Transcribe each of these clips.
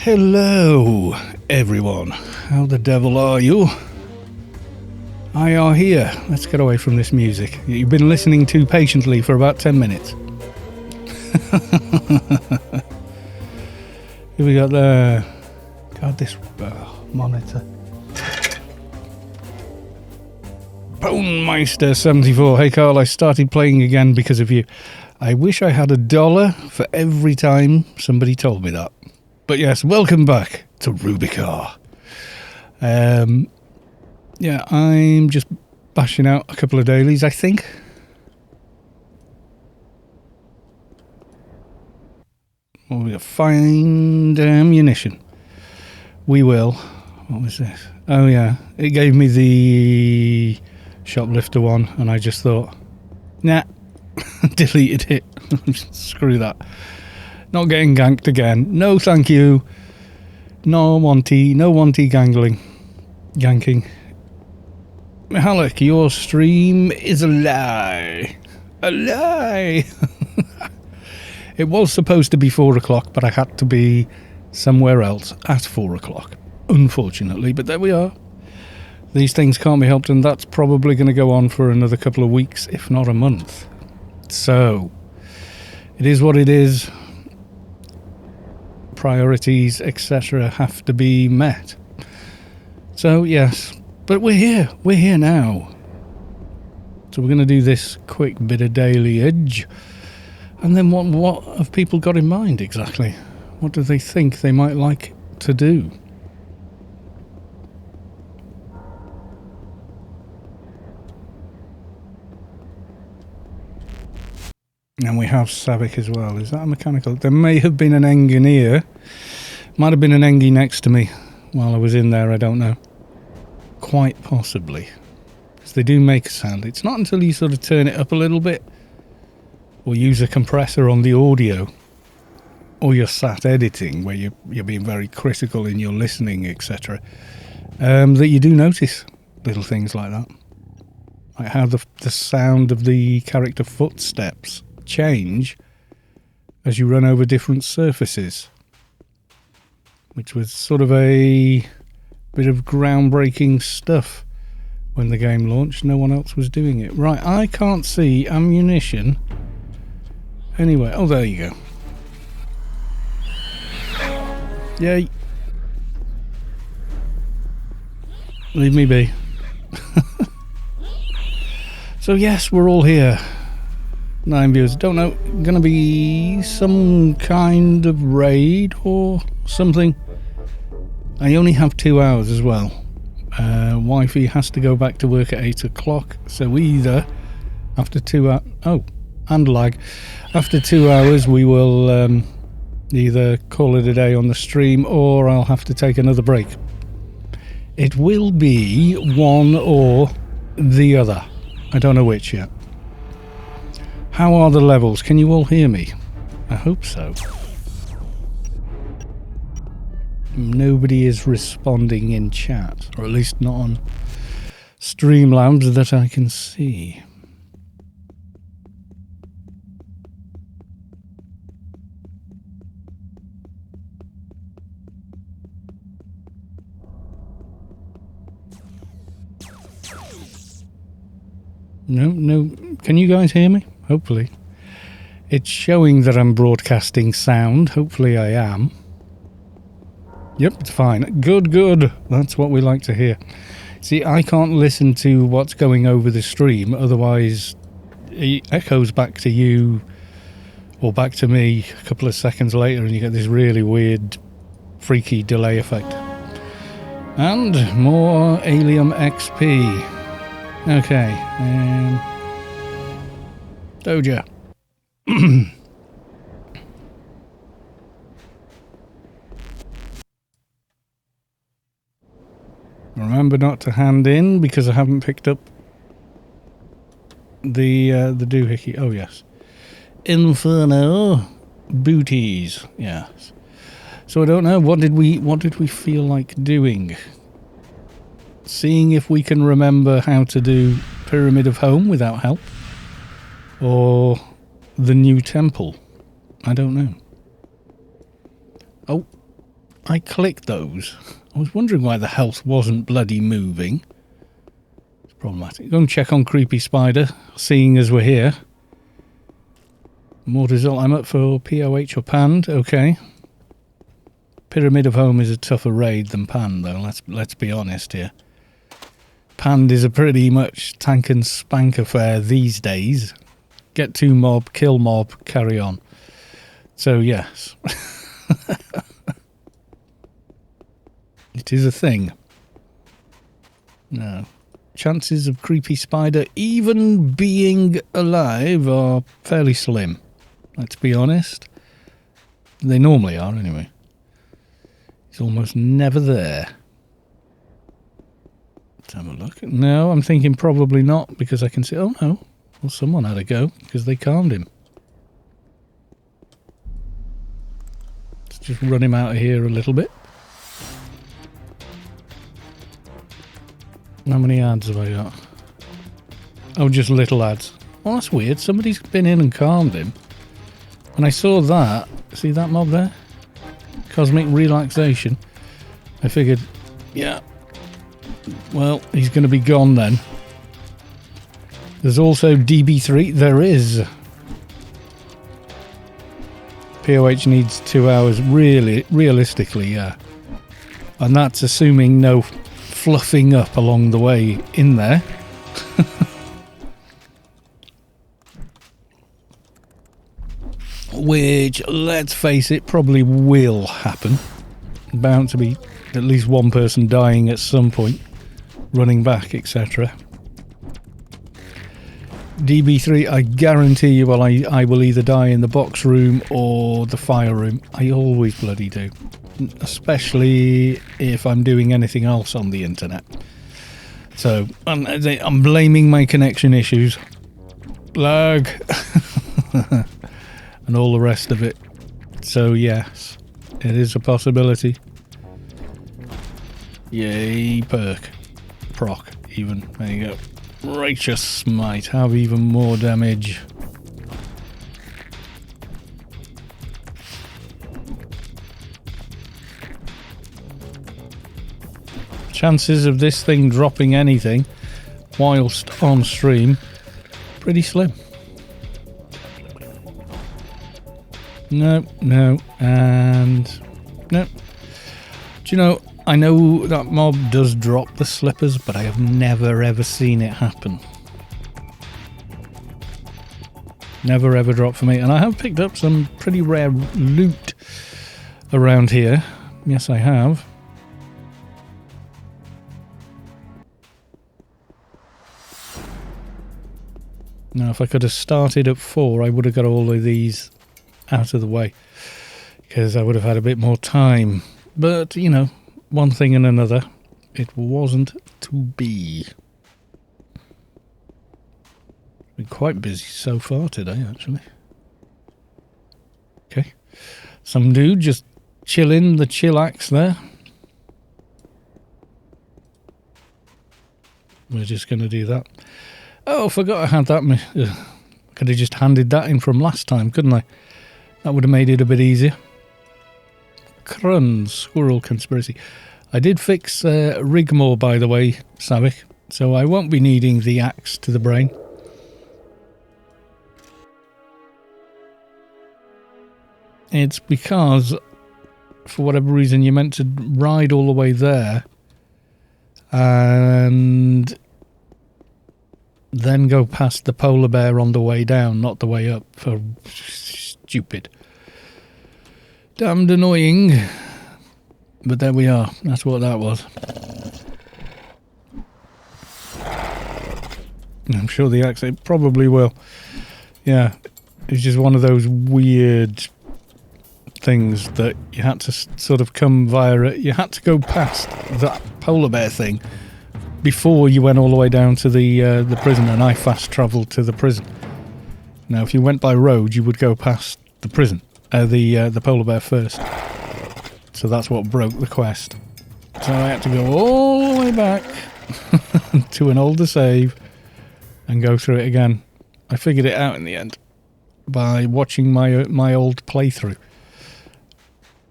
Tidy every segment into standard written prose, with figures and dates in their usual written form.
Hello, everyone. How the devil are you? I are here. Let's get away from this music you've been listening to patiently for about 10 minutes. Here we got the... God, this monitor. Bonemeister 74. Hey, Carl, I started playing again because of you. I wish I had $1 for every time somebody told me that. But yes, welcome back to Rubicar. Yeah, I'm just bashing out a couple of dailies, I think. Well, we got find ammunition. We will. What was this? Oh yeah, it gave me the shoplifter one, and I just thought, nah, deleted it. Screw that. Not getting ganked again. No, thank you. No wanty ganking. Mihalik, your stream is a lie. A lie. It was supposed to be 4 o'clock, but I had to be somewhere else at 4 o'clock. Unfortunately, but there we are. These things can't be helped, and that's probably going to go on for another couple of weeks, if not a month. So, it is what it is. Priorities, etc. have to be met. So, yes. But we're here now. So we're going to do this quick bit of daily edge. And then what have people got in mind exactly? What do they think they might like to do? And we have Savick as well. Is that a mechanical? There may have been an engineer. Might have been an engie next to me while I was in there, I don't know. Quite possibly. Because they do make a sound. It's not until you sort of turn it up a little bit or use a compressor on the audio or you're sat editing where you're being very critical in your listening, etc. That you do notice little things like that. Like how the sound of the character footsteps change as you run over different surfaces, which was sort of a bit of groundbreaking stuff when the game launched. No one else was doing it. Right, I can't see ammunition anyway. Oh, there you go. Yay. Leave me be. So yes, we're all here. 9 viewers. Don't know. Gonna be some kind of raid or something. I only have 2 hours as well. Wifey has to go back to work at 8 o'clock. So we either, after 2 hours... Oh, and lag. After 2 hours, we will either call it a day on the stream or I'll have to take another break. It will be one or the other. I don't know which yet. How are the levels? Can you all hear me? I hope so. Nobody is responding in chat, or at least not on Streamlabs that I can see. No. Can you guys hear me? Hopefully. It's showing that I'm broadcasting sound. Hopefully I am. Yep, it's fine. Good. That's what we like to hear. See, I can't listen to what's going over the stream, otherwise it echoes back to you or back to me a couple of seconds later and you get this really weird, freaky delay effect. And more Alien XP. Okay. Doja. Remember not to hand in because I haven't picked up the doohickey. Oh yes, Inferno booties. Yes. So I don't know. What did we feel like doing? Seeing if we can remember how to do Pyramid of Home without help, or the new temple. I don't know. Oh, I clicked those. I was wondering why the health wasn't bloody moving. It's problematic. Go and check on Creepy Spider, seeing as we're here. More result. I'm up for POH or Pand. Okay. Pyramid of Home is a tougher raid than Pand, though. Let's be honest here. Pand is a pretty much tank and spank affair these days. Get 2 mob, kill mob, carry on. So yes. It is a thing. No. Chances of Creepy Spider even being alive are fairly slim. Let's be honest. They normally are, anyway. He's almost never there. Let's have a look. No, I'm thinking probably not, because I can see... Oh, no. Well, someone had a go, because they calmed him. Let's just run him out of here a little bit. How many ads have I got? Oh, just little ads. Well, that's weird. Somebody's been in and calmed him. When I saw that, see that mob there? Cosmic relaxation. I figured, yeah, well, he's going to be gone then. There's also DB3. There is. POH needs 2 hours, really, realistically, yeah. And that's assuming no fluffing up along the way in there. Which, let's face it, probably will happen. Bound to be at least one person dying at some point, running back, etc. DB3, I guarantee you, well, I will either die in the box room or the fire room. I always bloody do. Especially if I'm doing anything else on the internet. So, I'm blaming my connection issues. Lag. And all the rest of it. So, yes. It is a possibility. Yay, perk. Proc, even. There you go. Righteous Smite. Have even more damage. Chances of this thing dropping anything whilst on stream, pretty slim. No, and no. Do you know, I know that mob does drop the slippers, but I have never ever seen it happen. Never ever dropped for me, and I have picked up some pretty rare loot around here. Yes, I have. Now, if I could have started at 4, I would have got all of these out of the way, because I would have had a bit more time. But, you know, one thing and another, it wasn't to be. Been quite busy so far today, actually. Okay. Some dude just chilling the chillax there. We're just going to do that. Oh, I forgot I had that. Could have just handed that in from last time, couldn't I? That would have made it a bit easier. Cruns, Squirrel Conspiracy. I did fix Rigmore, by the way, Savik, so I won't be needing the axe to the brain. It's because, for whatever reason, you're meant to ride all the way there and then go past the polar bear on the way down, not the way up. For stupid. Damned annoying. But there we are. That's what that was. I'm sure the accent probably will. Yeah. It's just one of those weird things that you had to sort of come via it. You had to go past that polar bear thing before you went all the way down to the prison, and I fast travelled to the prison. Now, if you went by road, you would go past the prison, the polar bear first. So that's what broke the quest. So I had to go all the way back to an older save and go through it again. I figured it out in the end by watching my old playthrough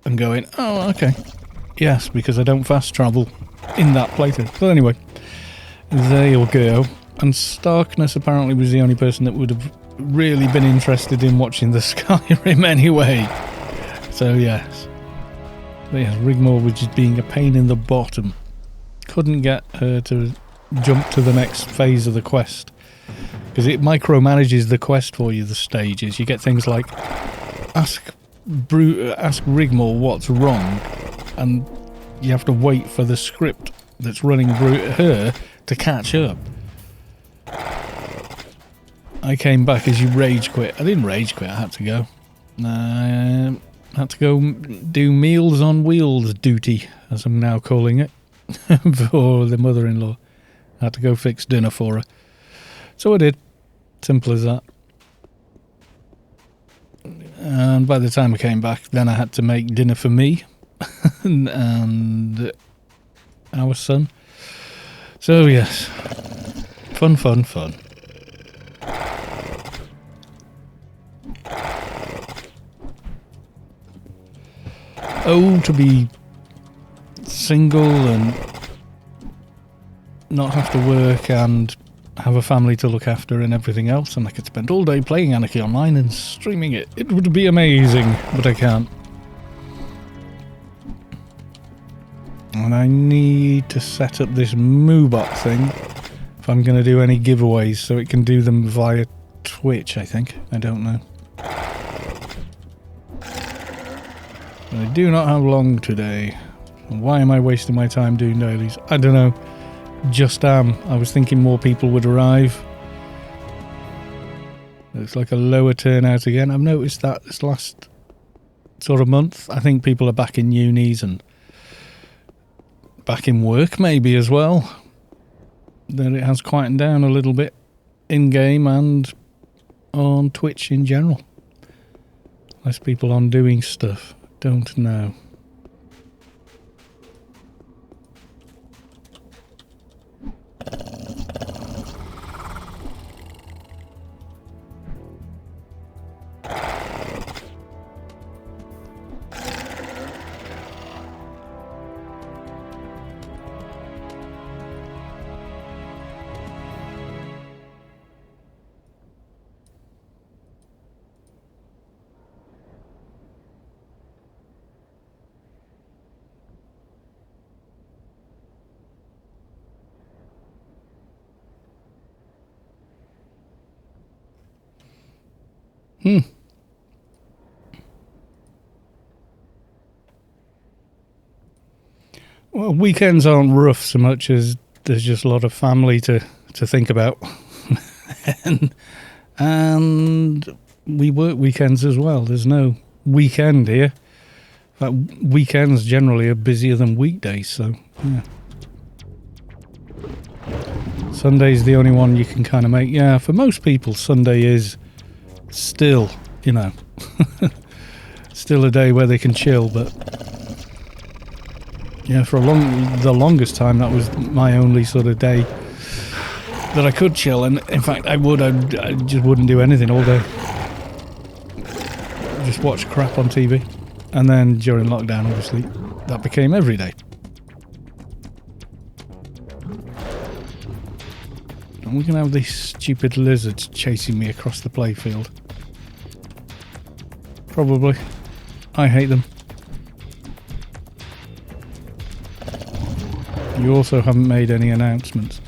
and going, oh, okay. Yes, because I don't fast travel in that playthrough. So anyway, there you go. And Starkness apparently was the only person that would have really been interested in watching the Skyrim anyway. So yes. But yes, Rigmore was just being a pain in the bottom. Couldn't get her to jump to the next phase of the quest. Because it micromanages the quest for you, the stages. You get things like, ask Rigmore what's wrong, and you have to wait for the script that's running her to catch up. I came back as you rage quit. I didn't rage quit, I had to go. I had to go do Meals on Wheels duty, as I'm now calling it, for the mother-in-law. I had to go fix dinner for her. So I did. Simple as that. And by the time I came back, then I had to make dinner for me and our son. So yes, fun. Oh, to be single and not have to work and have a family to look after and everything else, and I could spend all day playing Anarchy online and streaming it. It would be amazing, but I can't. And I need to set up this Moobot thing if I'm going to do any giveaways, so it can do them via Twitch, I think. I don't know. But I do not have long today. Why am I wasting my time doing dailies? I don't know. Just am. I was thinking more people would arrive. Looks like a lower turnout again. I've noticed that this last sort of month. I think people are back in unis and back in work maybe as well. That it has quietened down a little bit in-game and on Twitch in general. Less people on doing stuff. Don't know. Well, weekends aren't rough so much as there's just a lot of family to think about. and we work weekends as well. There's no weekend here. In fact, weekends generally are busier than weekdays, so yeah. Sunday's the only one you can kind of make. Yeah, for most people, Sunday is still, you know, still a day where they can chill, but yeah, for the longest time, that was my only sort of day that I could chill. And in fact, I just wouldn't do anything all day. Just watch crap on TV. And then during lockdown, obviously, that became every day. And we can have these stupid lizards chasing me across the playfield. Probably. I hate them. You also haven't made any announcements.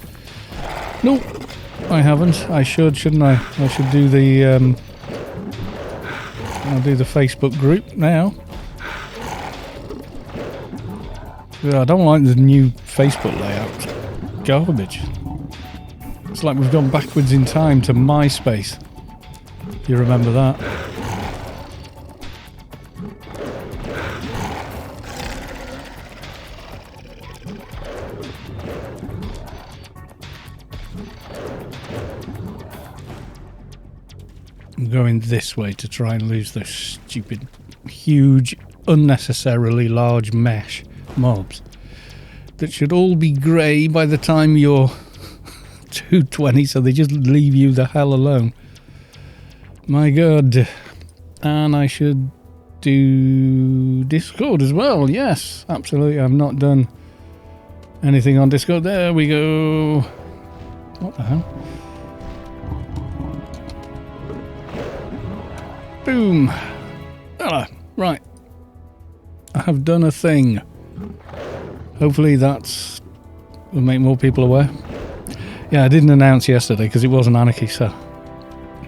Nope, I haven't. I should, shouldn't I? I should do the I'll do the Facebook group now. Yeah, I don't like the new Facebook layout. Garbage. It's like we've gone backwards in time to MySpace. If you remember that. I'm going this way to try and lose those stupid, huge, unnecessarily large mesh mobs that should all be grey by the time you're 220, so they just leave you the hell alone. My god. And I should do Discord as well. Yes, absolutely. I've not done anything on Discord. There we go. What the hell? Boom. Ah, right. I have done a thing. Hopefully that's will make more people aware. Yeah, I didn't announce yesterday because it wasn't Anarchy, so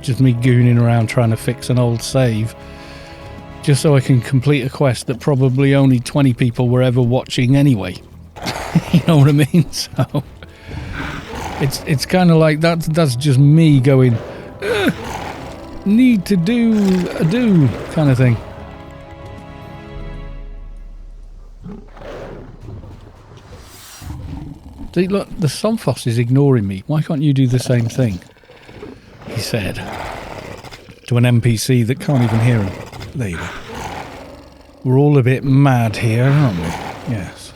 just me gooning around trying to fix an old save just so I can complete a quest that probably only 20 people were ever watching anyway. You know what I mean? So it's kind of like that's just me going need to do a do kind of thing. See, look, the Somphos is ignoring me. Why can't you do the same thing? He said to an NPC that can't even hear him. There you go. We're all a bit mad here, aren't we? Yes.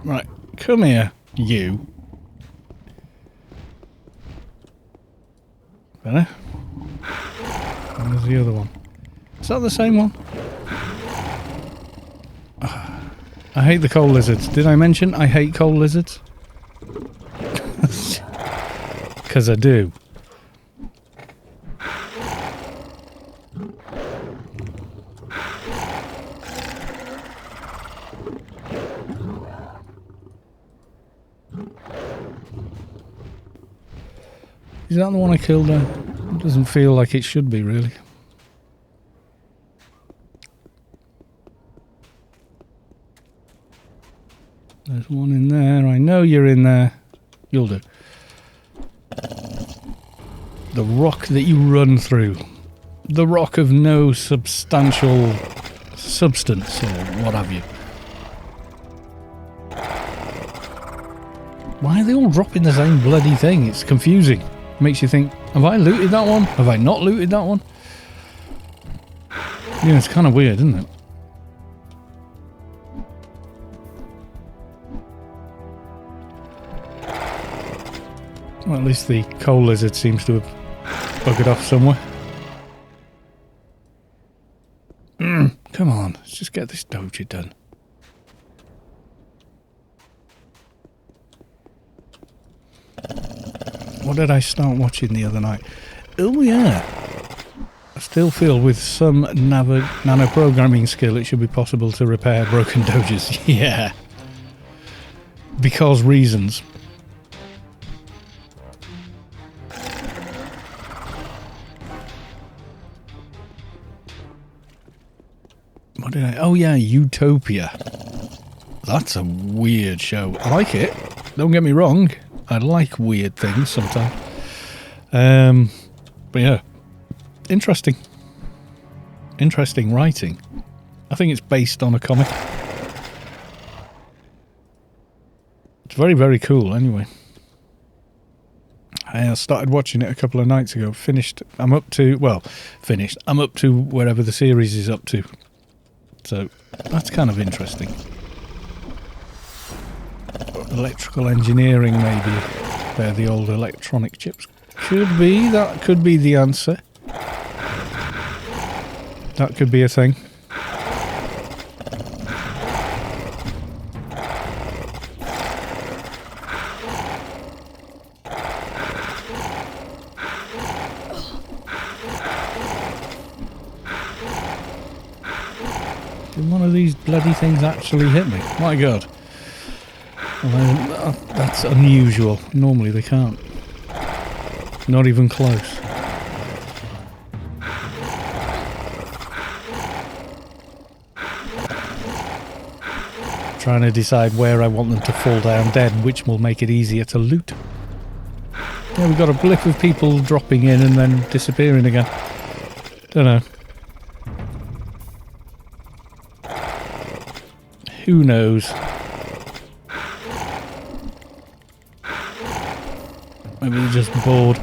Right, come here, you. Better. Where's the other one? Is that the same one? I hate the coal lizards. Did I mention I hate coal lizards? Because I do. Is that the one I killed there? It doesn't feel like it should be, really. There's one in there. I know you're in there. You'll do. The rock that you run through. The rock of no substantial substance or what have you. Why are they all dropping the same bloody thing? It's confusing. Makes you think, have I looted that one? Have I not looted that one? Yeah, it's kind of weird, isn't it? Well, at least the coal lizard seems to have buggered off somewhere. Come on, let's just get this doja done. What did I start watching the other night? Oh yeah. I still feel with some nano programming skill it should be possible to repair broken dojas. Yeah. Because reasons. What did I... Oh yeah, Utopia. That's a weird show. I like it. Don't get me wrong. I like weird things sometimes. But yeah. Interesting. Interesting writing. I think it's based on a comic. It's very, very cool anyway. I started watching it a couple of nights ago. Finished. I'm up to... Well, finished. I'm up to wherever the series is up to. So, that's kind of interesting. Electrical engineering, maybe. They're the old electronic chips. Could be. That could be the answer. That could be a thing. Can one of these bloody things actually hit me? My god. Well, that's unusual. Normally they can't. Not even close. Trying to decide where I want them to fall down dead, which will make it easier to loot. Yeah, we've got a blip of people dropping in and then disappearing again. Don't know. Who knows? Maybe they're just bored.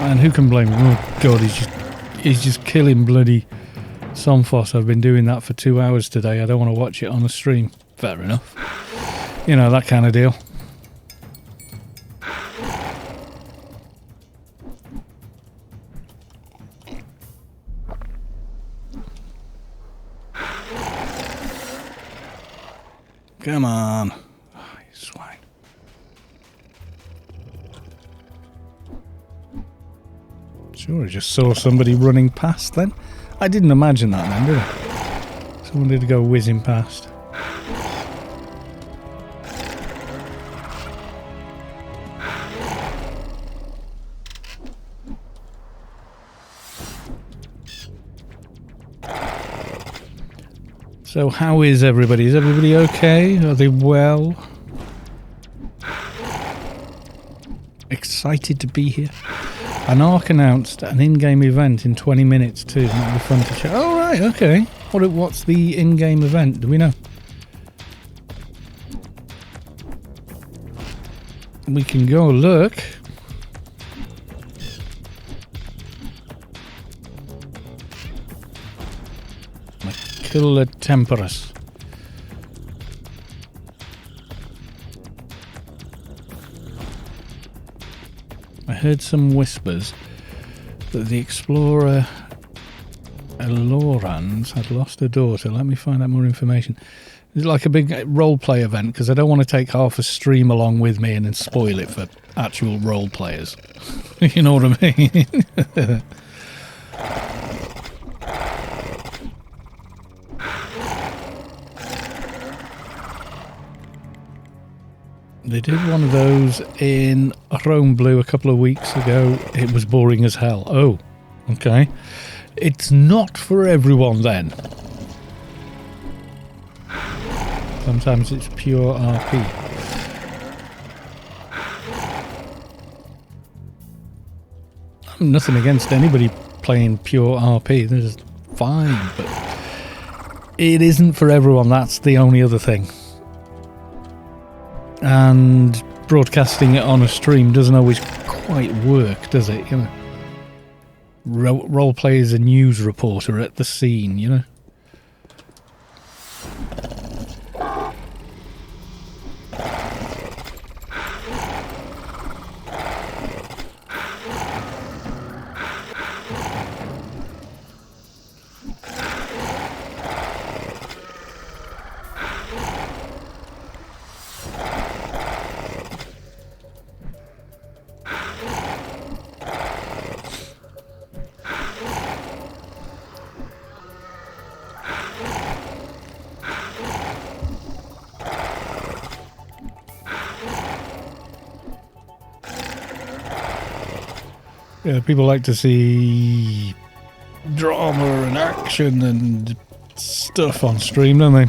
And who can blame him? Oh god, he's just killing bloody Somphos. I've been doing that for 2 hours today. I don't want to watch it on the stream. Fair enough. You know, that kind of deal. Come on. Oh, you swine. Sure, I just saw somebody running past then. I didn't imagine that then, did I? Someone did go whizzing past. So how is everybody? Is everybody okay? Are they well? Excited to be here. Anarchy announced an in-game event in 20 minutes too. That'll be fun to show. Oh right, okay. What's the in-game event? Do we know? We can go look. Killer Temperus. I heard some whispers that the explorer Elorans had lost her daughter. Let me find out more information. It's like a big roleplay event because I don't want to take half a stream along with me and then spoil it for actual role players. You know what I mean? They did one of those in Rome Blue a couple of weeks ago. It was boring as hell. Oh, okay. It's not for everyone then. Sometimes it's pure RP. I'm nothing against anybody playing pure RP. This is fine, but it isn't for everyone. That's the only other thing. And broadcasting it on a stream doesn't always quite work, does it? You know, role play as a news reporter at the scene, you know. Yeah, people like to see drama and action and stuff on stream, don't they?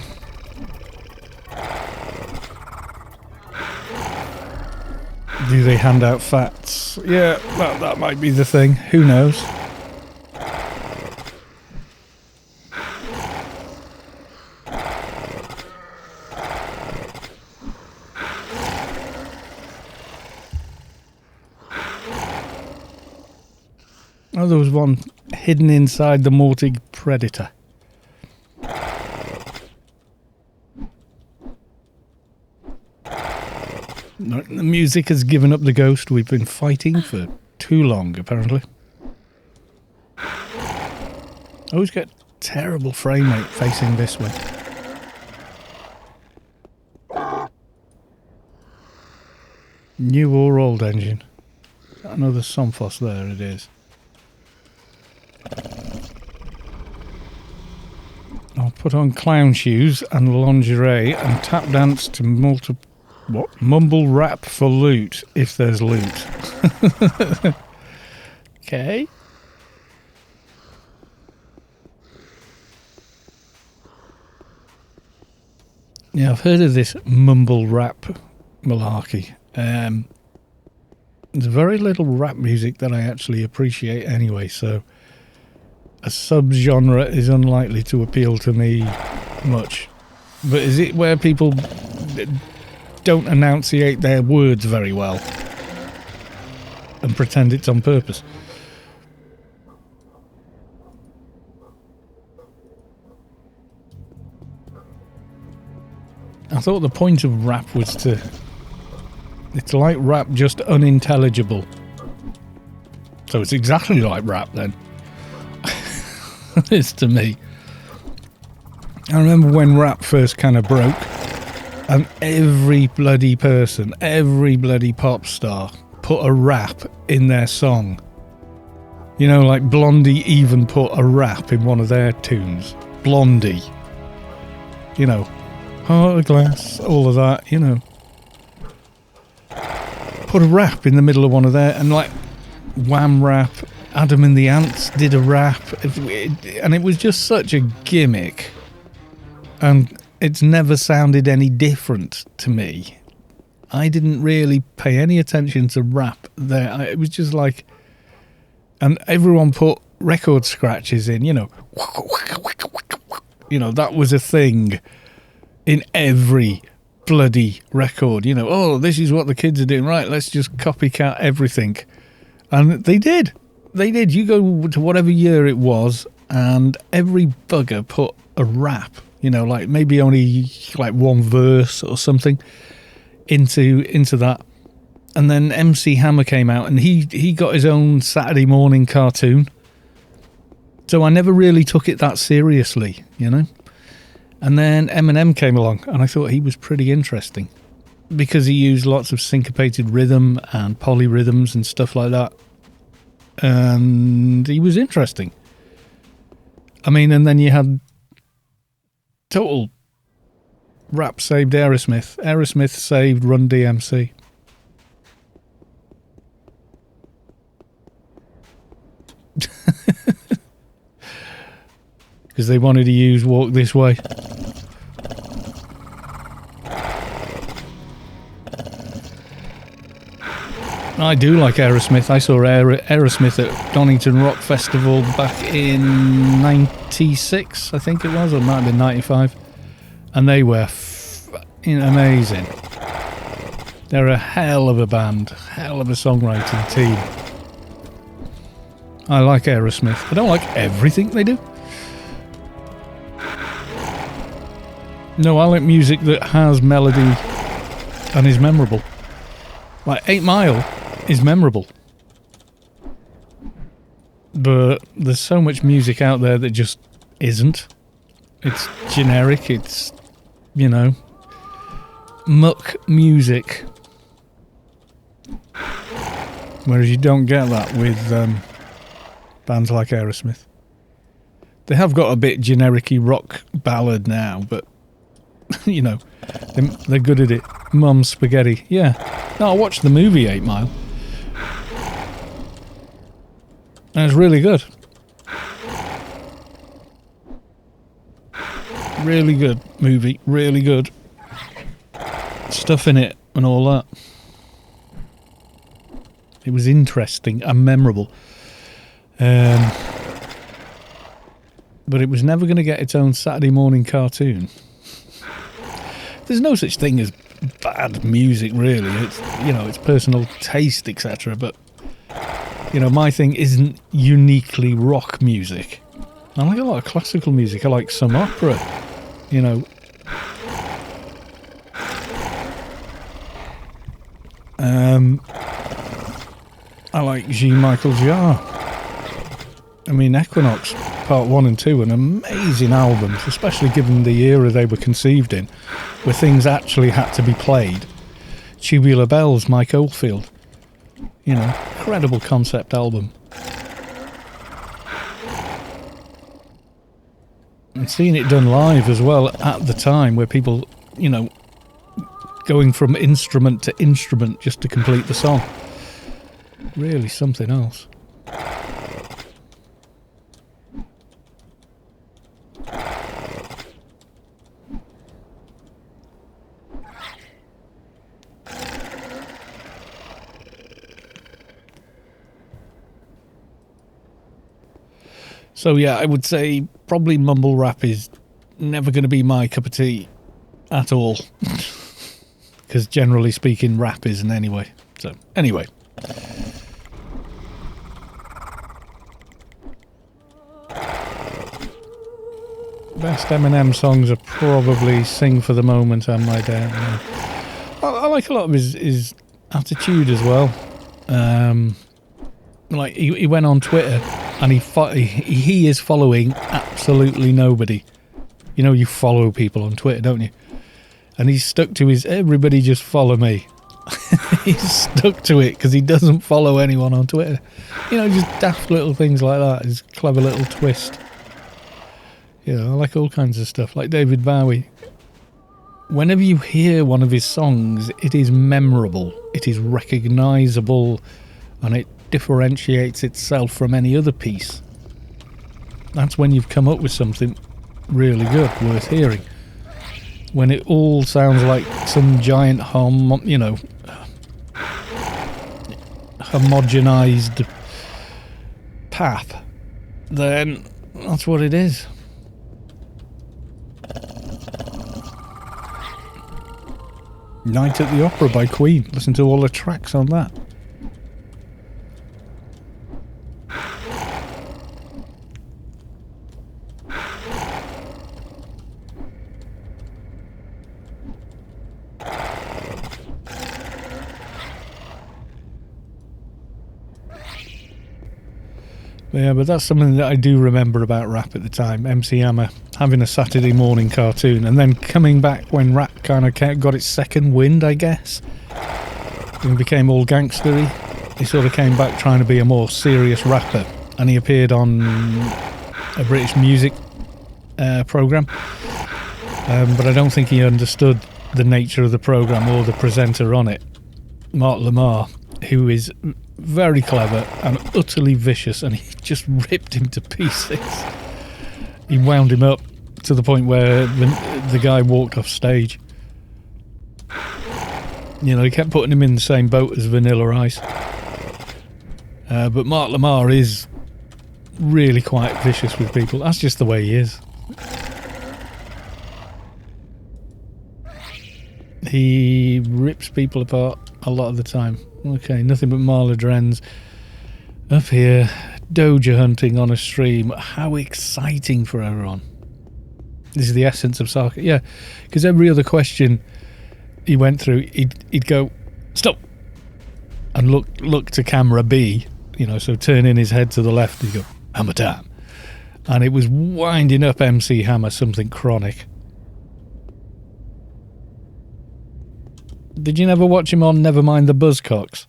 Do they hand out facts? Yeah, that might be the thing. Who knows? Oh, there was one hidden inside the Mortig Predator. The music has given up the ghost. We've been fighting for too long, apparently. I always get terrible frame rate facing this way. New or old engine? Another Somphos there it is. I'll put on clown shoes and lingerie and tap dance to mumble rap for loot if there's loot. Okay. Yeah, I've heard of this mumble rap malarkey. There's very little rap music that I actually appreciate anyway, so a subgenre is unlikely to appeal to me much. But is it where people don't enunciate their words very well and pretend it's on purpose? I thought the point of rap was to... It's like rap, just unintelligible. So it's exactly like rap then. It's to me. I remember when rap first kind of broke, and every bloody person, every bloody pop star put a rap in their song. You know, like Blondie even put a rap in one of their tunes. Blondie. You know, Heart of Glass, all of that, you know. Put a rap in the middle of one of their, and like Wham rap, Adam and the Ants did a rap, and it was just such a gimmick. And it's never sounded any different to me. I didn't really pay any attention to rap there. It was just like... And everyone put record scratches in, you know. You know, that was a thing in every bloody record. You know, oh, this is what the kids are doing. Right, let's just copycat everything. And they did. They did. You go to whatever year it was, and every bugger put a rap, you know, like maybe only like one verse or something into that. And then MC Hammer came out, and he got his own Saturday morning cartoon. So I never really took it that seriously, you know. And then Eminem came along, and I thought he was pretty interesting because he used lots of syncopated rhythm and polyrhythms and stuff like that. And he was interesting. I mean, and then you had total rap saved Aerosmith. Aerosmith saved Run DMC. Because they wanted to use Walk This Way. I do like Aerosmith. I saw Aerosmith at Donington Rock Festival back in 96, I think it was, or it might have been 95. And they were amazing. They're a hell of a band, hell of a songwriting team. I like Aerosmith. I don't like everything they do. No, I like music that has melody and is memorable. Like 8 Mile is memorable. But there's so much music out there that just isn't. It's generic, it's, you know, muck music. Whereas you don't get that with bands like Aerosmith. They have got a bit generic-y rock ballad now, but you know, they're good at it. Mum's Spaghetti. Yeah. No, I watched the movie 8 Mile. And it's really good. Really good movie. Really good stuff in it and all that. It was interesting and memorable. But it was never going to get its own Saturday morning cartoon. There's no such thing as bad music, really. It's, you know, it's personal taste, etc. But, you know, my thing isn't uniquely rock music. I like a lot of classical music. I like some opera, you know. I like Jean-Michel Jarre. I mean, Equinox Part 1 and 2 are amazing albums, especially given the era they were conceived in, where things actually had to be played. Tubular Bells, Mike Oldfield. You know, incredible concept album. And seeing it done live as well at the time, where people, you know, going from instrument to instrument just to complete the song. Really something else. So yeah, I would say probably mumble rap is never going to be my cup of tea at all. Because generally speaking, rap isn't anyway. So, anyway. Best Eminem songs are probably Sing for the Moment and My Day. I like a lot of his attitude as well. Like, he went on Twitter and he is following absolutely nobody. You know, you follow people on Twitter, don't you? And he's stuck to his, everybody just follow me. He's stuck to it because he doesn't follow anyone on Twitter. You know, just daft little things like that. His clever little twist. You know, I like all kinds of stuff. Like David Bowie. Whenever you hear one of his songs, it is memorable. It is recognisable. And it differentiates itself from any other piece. That's when you've come up with something really good, worth hearing. When it all sounds like some giant homogenized path, then that's what it is. Night at the Opera by Queen. Listen to all the tracks on that. Yeah, but that's something that I do remember about rap at the time. MC Hammer having a Saturday morning cartoon and then coming back when rap kind of got its second wind, I guess. And became all gangstery. He sort of came back trying to be a more serious rapper. And he appeared on a British music programme. But I don't think he understood the nature of the programme or the presenter on it. Mark Lamar, who is very clever and utterly vicious, and he just ripped him to pieces. He wound him up to the point where the guy walked off stage. You know, he kept putting him in the same boat as Vanilla Ice. But Mark Lamar is really quite vicious with people. That's just the way he is. He rips people apart a lot of the time. Okay, nothing but Marla Drens up here, Doja hunting on a stream. How exciting for everyone. This is the essence of sarcasm. Yeah, because every other question he went through, he'd go, stop, and look to camera B, you know, so turning his head to the left, he'd go, Hammer time. And it was winding up MC Hammer something chronic. Did you never watch him on Nevermind the Buzzcocks?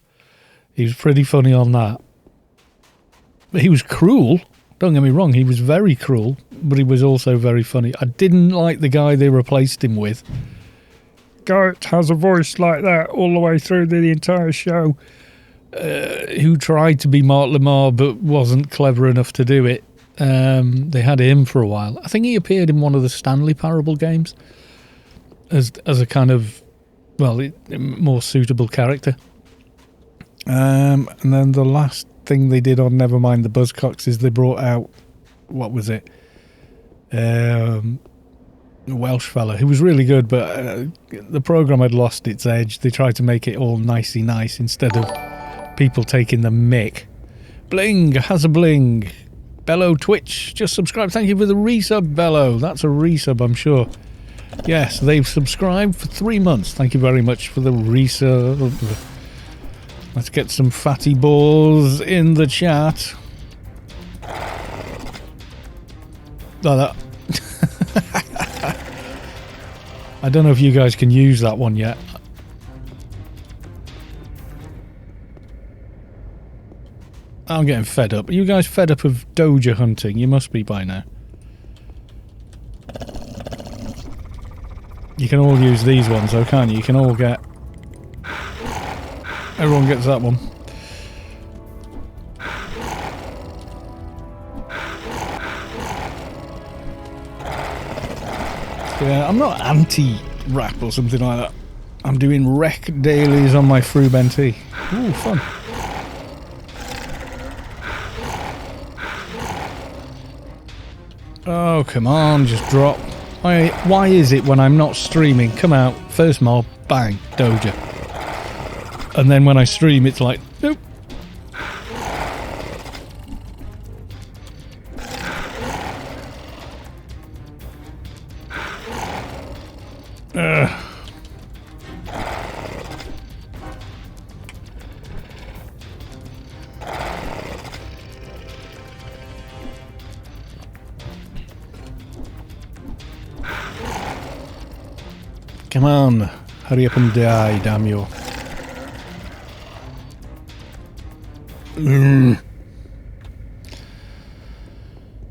He was pretty funny on that. But he was cruel. Don't get me wrong, he was very cruel, but he was also very funny. I didn't like the guy they replaced him with. Guy has a voice like that all the way through the entire show. Who tried to be Mark Lamar but wasn't clever enough to do it. They had him for a while. I think he appeared in one of the Stanley Parable games as a kind of, well, more suitable character. And then the last thing they did on Nevermind the Buzzcocks is they brought out, what was it? A Welsh fella who was really good, but the programme had lost its edge. They tried to make it all nicey nice instead of people taking the mick. Bling has a bling. Bello Twitch, just subscribe. Thank you for the resub, Bello. That's a resub, I'm sure. Yes, they've subscribed for 3 months. Thank you very much for the resub. Let's get some fatty balls in the chat. Oh, that. I don't know if you guys can use that one yet. I'm getting fed up. Are you guys fed up of Doja hunting? You must be by now. You can all use these ones though, can't you? You can all get... Everyone gets that one. Yeah, I'm not anti-rap or something like that. I'm doing rec dailies on my Fruben T. Ooh, fun. Oh, come on, just drop. Why is it when I'm not streaming, come out, first mob, bang, Doja. And then when I stream, it's like, nope. Come on, hurry up and die, damn you.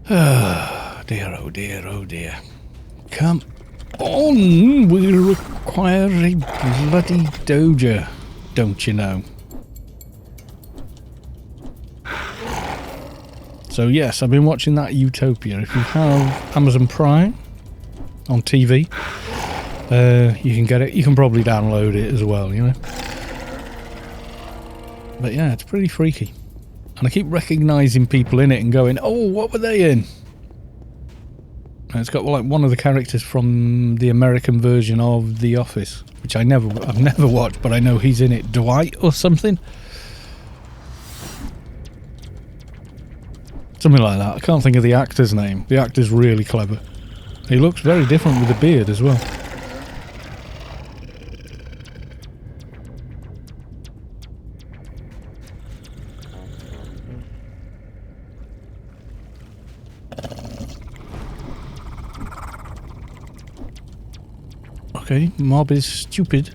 Oh dear, oh dear, oh dear. Come on, we require a bloody Doja, don't you know? So yes, I've been watching that Utopia. If you have Amazon Prime on TV, you can get it. You can probably download it as well, you know. But yeah, it's pretty freaky. And I keep recognising people in it and going, oh, what were they in? And it's got like one of the characters from the American version of The Office, which I've never watched, but I know he's in it. Dwight or something? Something like that. I can't think of the actor's name. The actor's really clever. He looks very different with a beard as well. Okay, mob is stupid.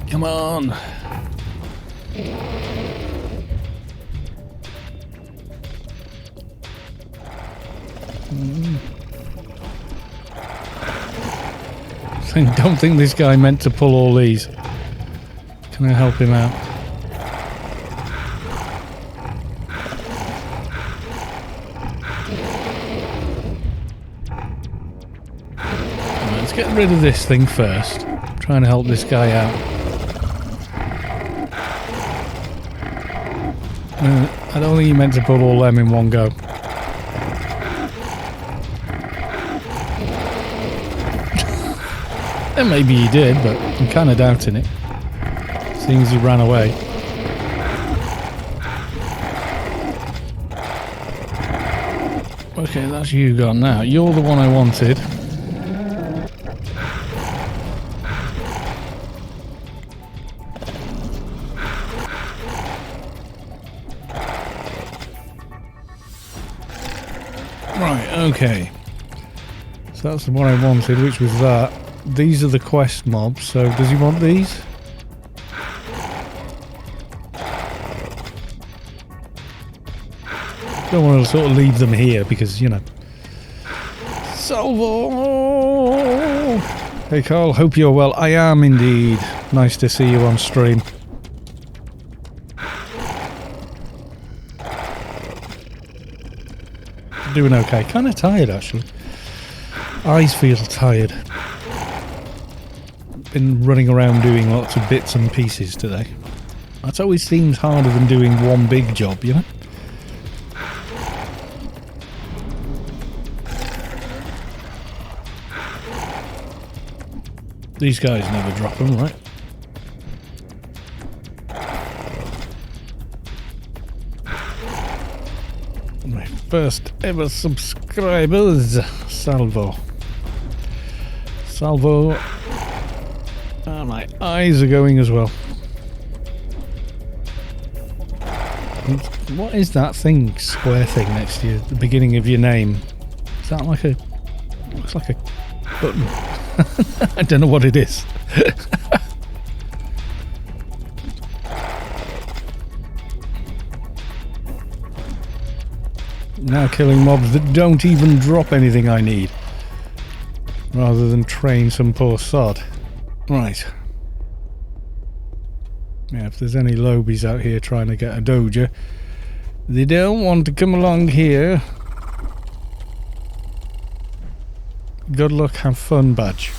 Come on. I don't think this guy meant to pull all these. Can I help him out? Right, let's get rid of this thing first. I'm trying to help this guy out. I don't think he meant to put all them in one go. And maybe he did, but I'm kind of doubting it, seeing as he ran away. Okay, that's you gone now. You're the one I wanted. Right, okay. So that's the one I wanted, which was that. These are the quest mobs, so does he want these? Don't want to sort of leave them here because, you know. Salvo! Hey Carl, hope you're well. I am indeed. Nice to see you on stream. Doing okay. Kind of tired actually. Eyes feel tired. Been running around doing lots of bits and pieces today. That always seems harder than doing one big job, you know? These guys never drop them, right? First ever subscribers. Salvo. Oh, my eyes are going as well. What is that thing, square thing next to you, the beginning of your name? Is that like a... looks like a button. I don't know what it is. Now killing mobs that don't even drop anything I need, rather than train some poor sod. Right. Yeah, if there's any lobies out here trying to get a doja, they don't want to come along here. Good luck, have fun badge.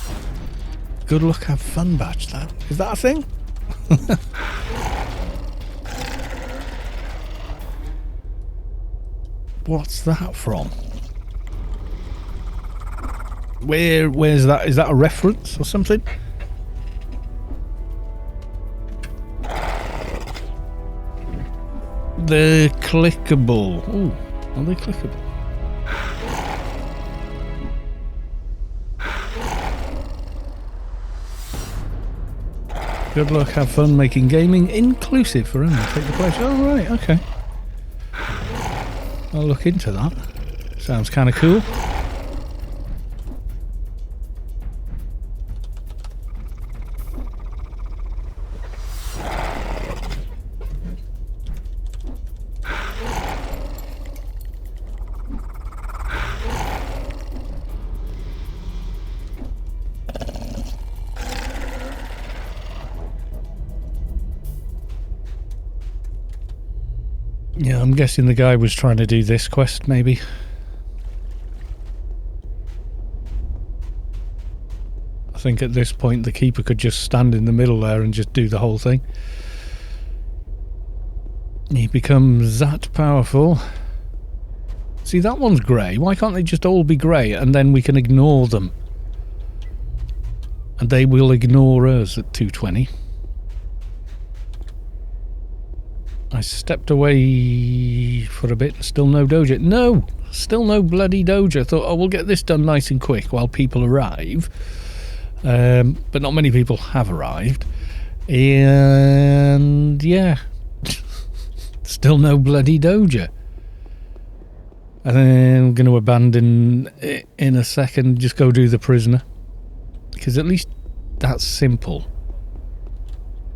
Good luck, have fun badge. That is that a thing? What's that from? Where's that? Is that a reference or something? They're clickable. Ooh, are they clickable? Good luck, have fun making gaming inclusive for anyone to take the place. Oh, right, okay. I'll look into that. Sounds kind of cool. Yeah, I'm guessing the guy was trying to do this quest, maybe. I think at this point the keeper could just stand in the middle there and just do the whole thing. He becomes that powerful. See, that one's grey. Why can't they just all be grey and then we can ignore them? And they will ignore us at 220. I stepped away for a bit. Still no doja. No! Still no bloody doja. Thought, oh, we'll get this done nice and quick while people arrive. But not many people have arrived. And yeah. Still no bloody doja. And then I'm going to abandon it in a second. Just go do the prisoner. Because at least that's simple.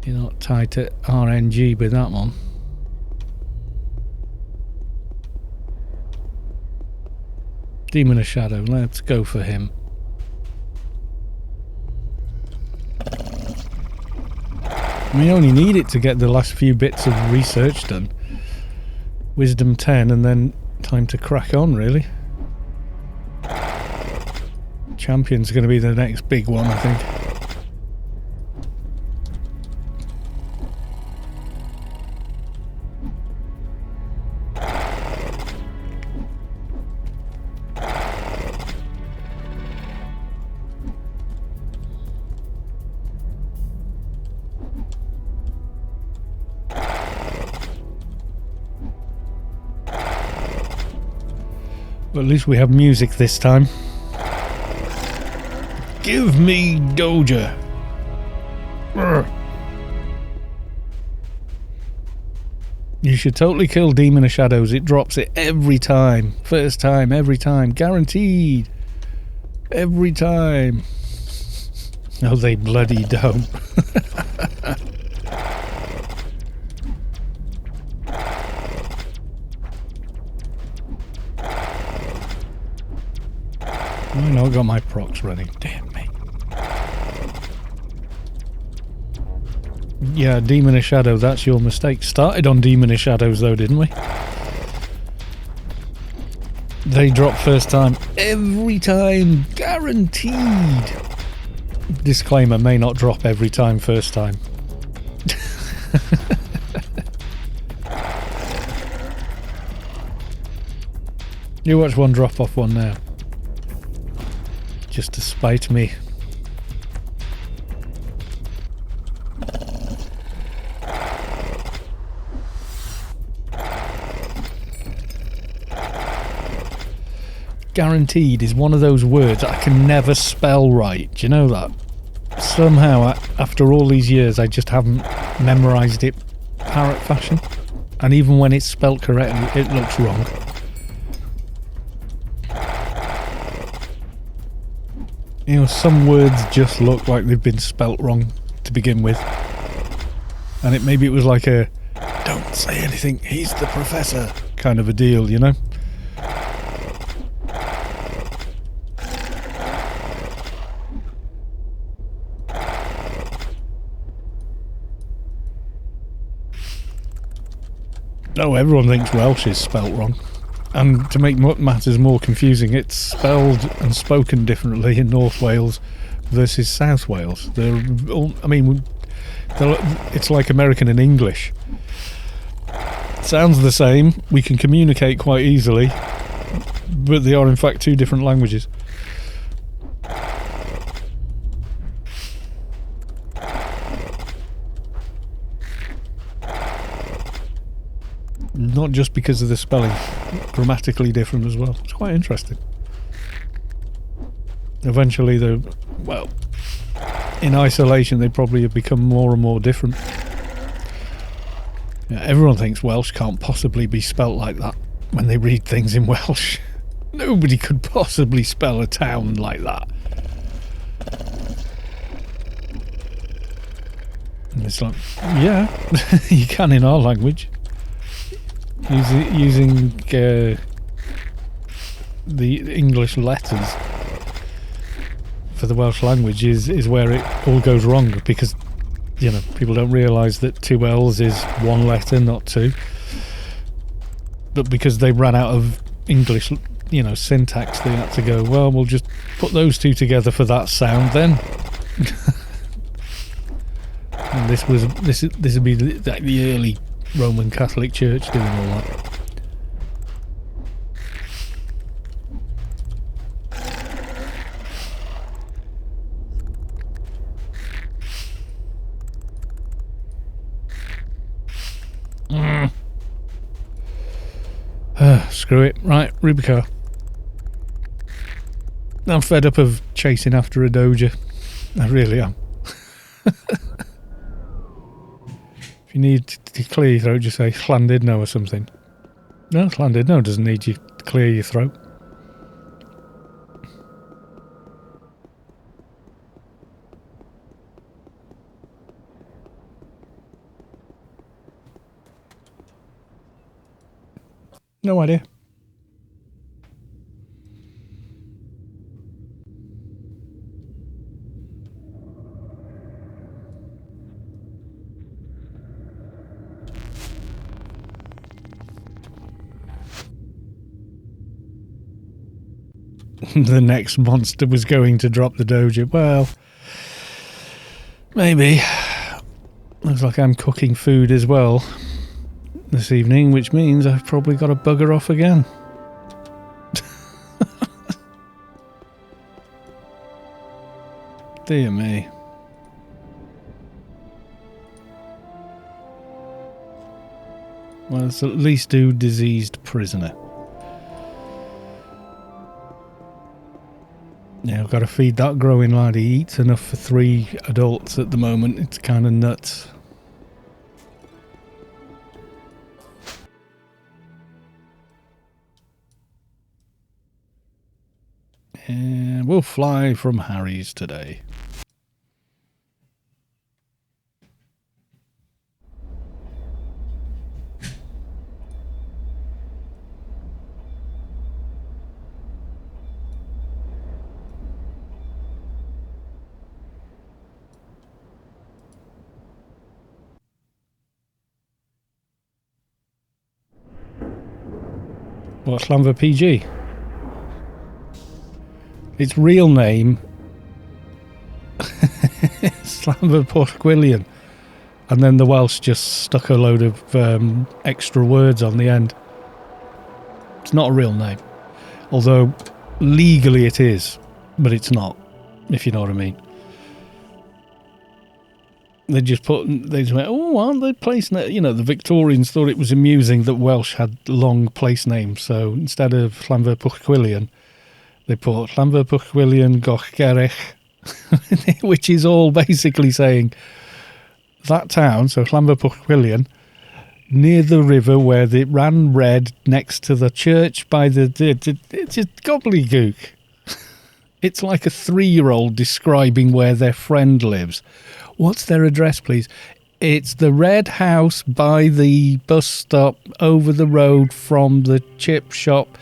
You're not tied to RNG with that one. Demon of Shadow, let's go for him. We only need it to get the last few bits of research done. Wisdom 10 and then time to crack on, really. Champion's going to be the next big one, I think. But at least we have music this time. Give me doja. Urgh. You should totally kill Demon of Shadows. It drops it every time. First time, every time. Guaranteed. Every time. No, they bloody don't. I know I got my procs running. Damn me. Yeah, Demon of Shadow, that's your mistake. Started on Demon of Shadows though, didn't we? They drop first time. Every time. Guaranteed. Disclaimer, may not drop every time first time. You watch one drop off one now. Just to spite me. guaranteed, is one of those words I can never spell right. Do you know that? Somehow, after all these years, I just haven't memorised it parrot fashion. And even when it's spelt correctly, it looks wrong. You know, some words just look like they've been spelt wrong to begin with. And maybe it was like a, don't say anything, he's the professor kind of a deal, you know? No, everyone thinks Welsh is spelt wrong. And to make matters more confusing, it's spelled and spoken differently in North Wales versus South Wales. It's like American and English. Sounds the same, we can communicate quite easily, but they are in fact two different languages. Not just because of the spelling, grammatically different as well. It's quite interesting. Eventually, in isolation, they probably have become more and more different. Yeah, everyone thinks Welsh can't possibly be spelt like that when they read things in Welsh. Nobody could possibly spell a town like that. And it's like, yeah, you can in our language. Using the English letters for the Welsh language is where it all goes wrong, because, you know, people don't realise that 2 L's is 1 letter, not 2. But because they ran out of English, you know, syntax, they had to go, well, we'll just put those 2 together for that sound then. And this would be the early Roman Catholic Church doing all that. Screw it. Right, Rubicar. I'm fed up of chasing after a Doja. I really am. If you need to clear your throat, just say Llandudno or something. No, Llandudno doesn't need you to clear your throat. No idea. The next monster was going to drop the Doja. Well, maybe. Looks like I'm cooking food as well this evening, which means I've probably got to bugger off again. Dear me. Well, let's at least do diseased prisoner. Yeah, I've got to feed that growing lad. He eats enough for 3 adults at the moment. It's kind of nuts. And we'll fly from Harry's today. What's Llanver PG? Its real name is Llanver Porthgwilion, and then the Welsh just stuck a load of extra words on the end. It's not a real name, although legally it is, but it's not, if you know what I mean. They just went, oh, aren't they place names? You know, the Victorians thought it was amusing that Welsh had long place names, so instead of Llanver Porthgwilion, They put Llanfair Pwllgwilion Goch Gerich, which is all basically saying that town, so Llanfair Pwllgwilion, near the river where it ran red next to the church by the... It's just gobbledygook. It's like a 3-year-old describing where their friend lives. What's their address, please? It's the red house by the bus stop over the road from the chip shop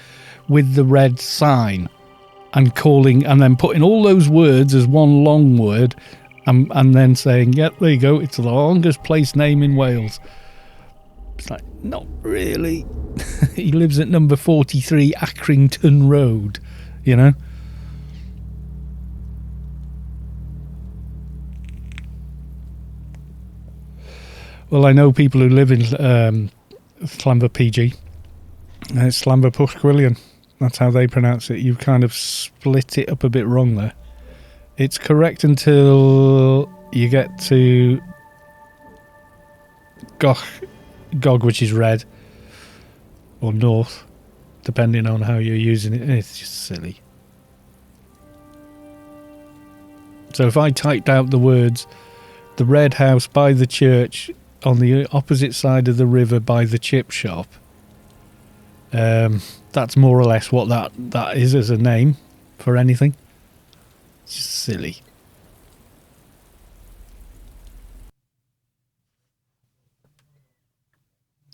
with the red sign. And calling, and then putting all those words as one long word, and then saying, yep, there you go, it's the longest place name in Wales. It's like, not really. He lives at number 43 Accrington Road, you know? Well, I know people who live in Llanfair PG. It's Llanfair Pwllgwilion. That's how they pronounce it. You've kind of split it up a bit wrong there. It's correct until you get to Gog, which is red, or north, depending on how you're using it. It's just silly. So if I typed out the words, the red house by the church on the opposite side of the river by the chip shop, that's more or less what that is as a name for anything. It's just silly.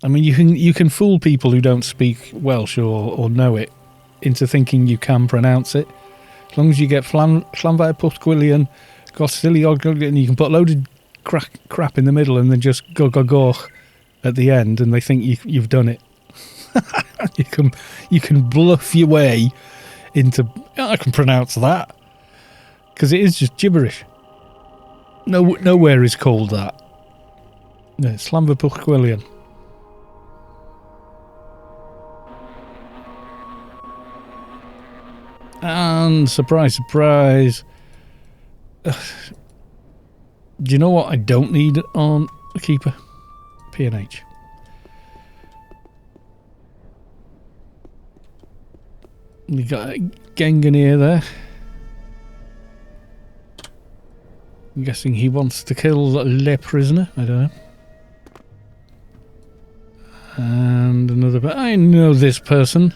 I mean, you can fool people who don't speak Welsh or know it into thinking you can pronounce it. As long as you get Llanfair Pwllgwilion, Goch, and you can put a load of crap in the middle and then just goch at the end, and they think you've done it. You can bluff your way into, I can pronounce that, because it is just gibberish. Nowhere is called that. No, it's Llanfair Pwllgwilion. And surprise, surprise. Do you know what I don't need on a keeper? P&H. We got a Genganier there. I'm guessing he wants to kill Le Prisoner. I don't know. And another... I know this person.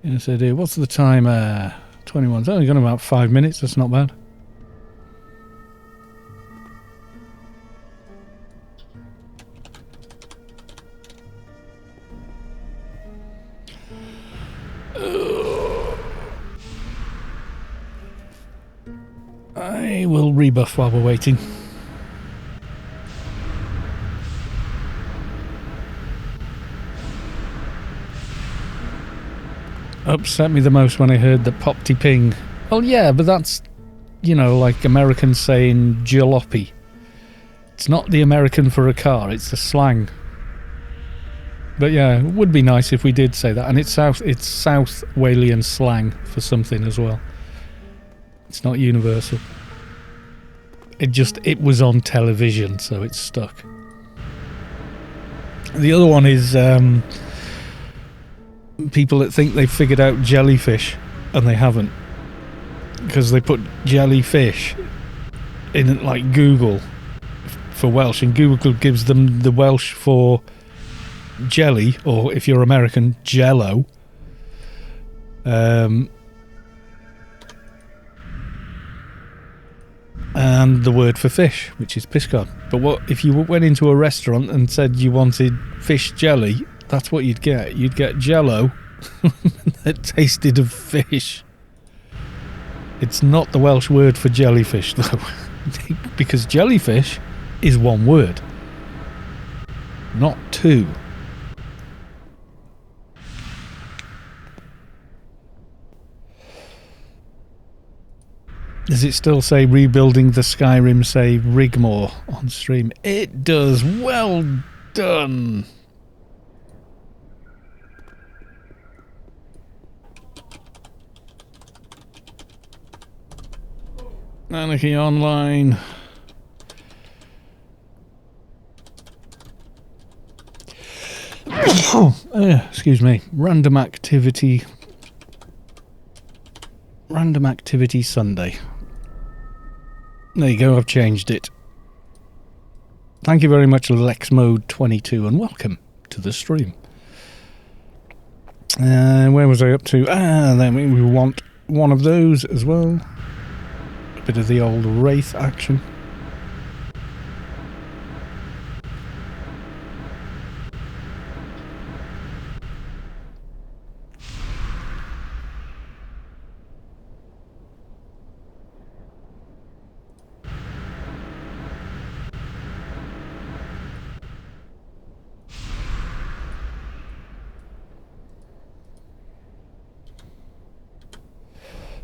Yes, I do. What's the time? 21. It's only gone about 5 minutes. That's not bad. I will rebuff while we're waiting. Upset me the most when I heard the Popty Ping. Well, yeah, but that's, you know, like Americans saying jalopy. It's not the American for a car, it's the slang. But yeah, it would be nice if we did say that. And it's South Walian slang for something as well. It's not universal. It was on television, so it's stuck. The other one is people that think they've figured out jellyfish, and they haven't. Because they put jellyfish in, like, Google for Welsh, and Google gives them the Welsh for jelly, or if you're American, jello. And the word for fish, which is piscon. But what if you went into a restaurant and said you wanted fish jelly? That's what you'd get. You'd get jello that tasted of fish. It's not the Welsh word for jellyfish, though, because jellyfish is one word, not two. Does it still say rebuilding the Skyrim save Rigmore on stream? It does. Well done. Anarchy Online. Excuse me. Random activity Random activity Sunday. There you go, I've changed it. Thank you very much, LexMode22, and welcome to the stream. Where was I up to? Then we want one of those as well. A bit of the old Wraith action.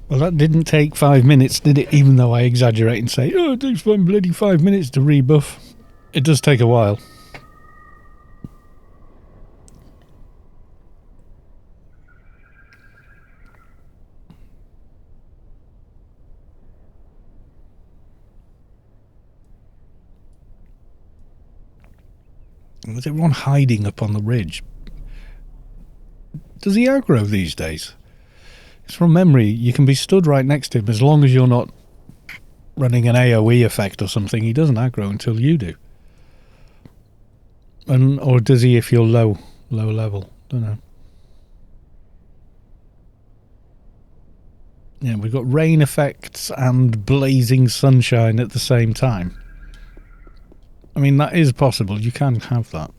Well, that didn't take 5 minutes, did it? Even though I exaggerate and say, oh, it takes bloody 5 minutes to rebuff. It does take a while. Was everyone hiding up on the ridge? Does he aggro these days? It's from memory, you can be stood right next to him as long as you're not running an AoE effect or something. He doesn't aggro until you do. Or does he if you're low level? Don't know. Yeah, we've got rain effects and blazing sunshine at the same time. I mean, that is possible. You can have that.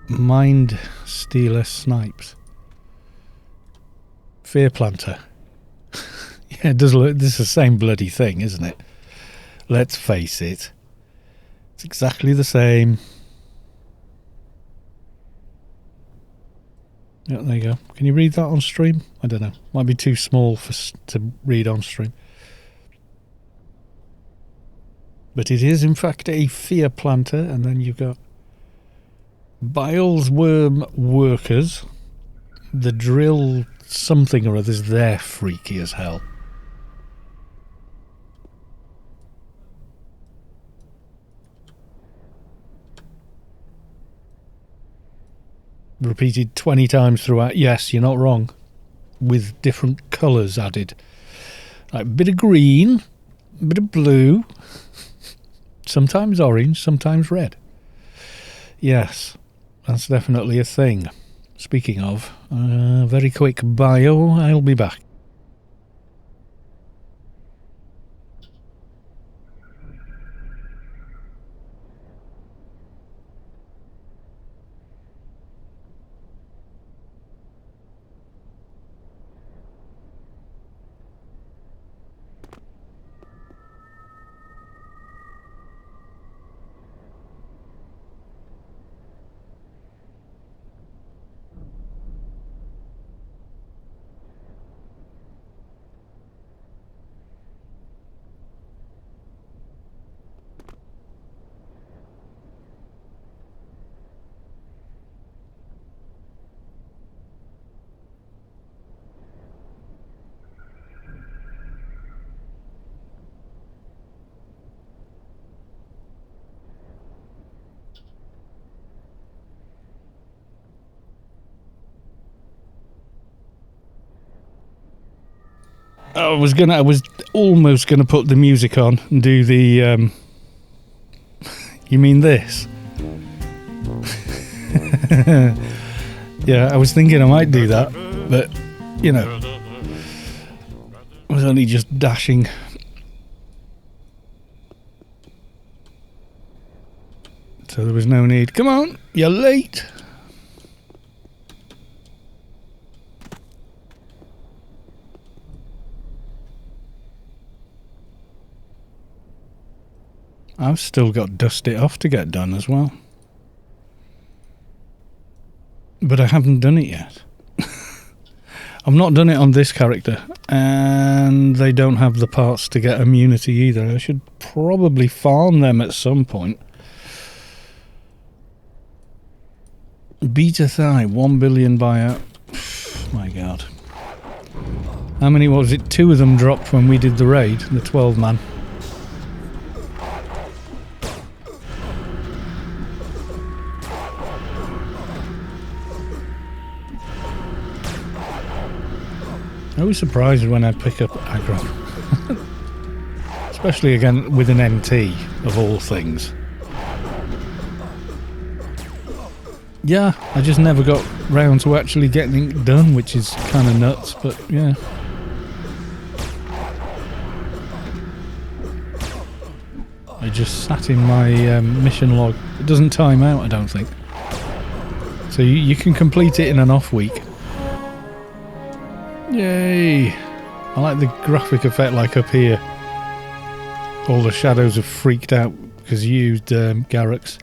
Mind Stealer Snipes. Fear Planter. Yeah, it does look... This is the same bloody thing, isn't it? Let's face it. It's exactly the same. Yeah, there you go. Can you read that on stream? I don't know. Might be too small to read on stream. But it is, in fact, a Fear Planter, and then you've got Bile's Worm Workers, the Drill something or others. They're freaky as hell. Repeated 20 times throughout. Yes, you're not wrong. With different colours added. Like a bit of green, a bit of blue, sometimes orange, sometimes red. Yes. That's definitely a thing. Speaking of, very quick bio, I'll be back. I was almost gonna put the music on and do the you mean this? Yeah, I was thinking I might do that, but you know, I was only just dashing. So there was no need. Come on, you're late. I've still got Dust It Off to get done as well. But I haven't done it yet. I've not done it on this character. And they don't have the parts to get immunity either. I should probably farm them at some point. Beta Thigh, 1 billion buyout. My god. How many was it? 2 of them dropped when we did the raid, the 12 man. I was surprised when I pick up aggro. Especially again with an NT of all things. Yeah, I just never got round to actually getting it done, which is kind of nuts, but yeah. I just sat in my mission log. It doesn't time out, I don't think. So you can complete it in an off week. Yay! I like the graphic effect like up here. All the shadows have freaked out because you used Garrux.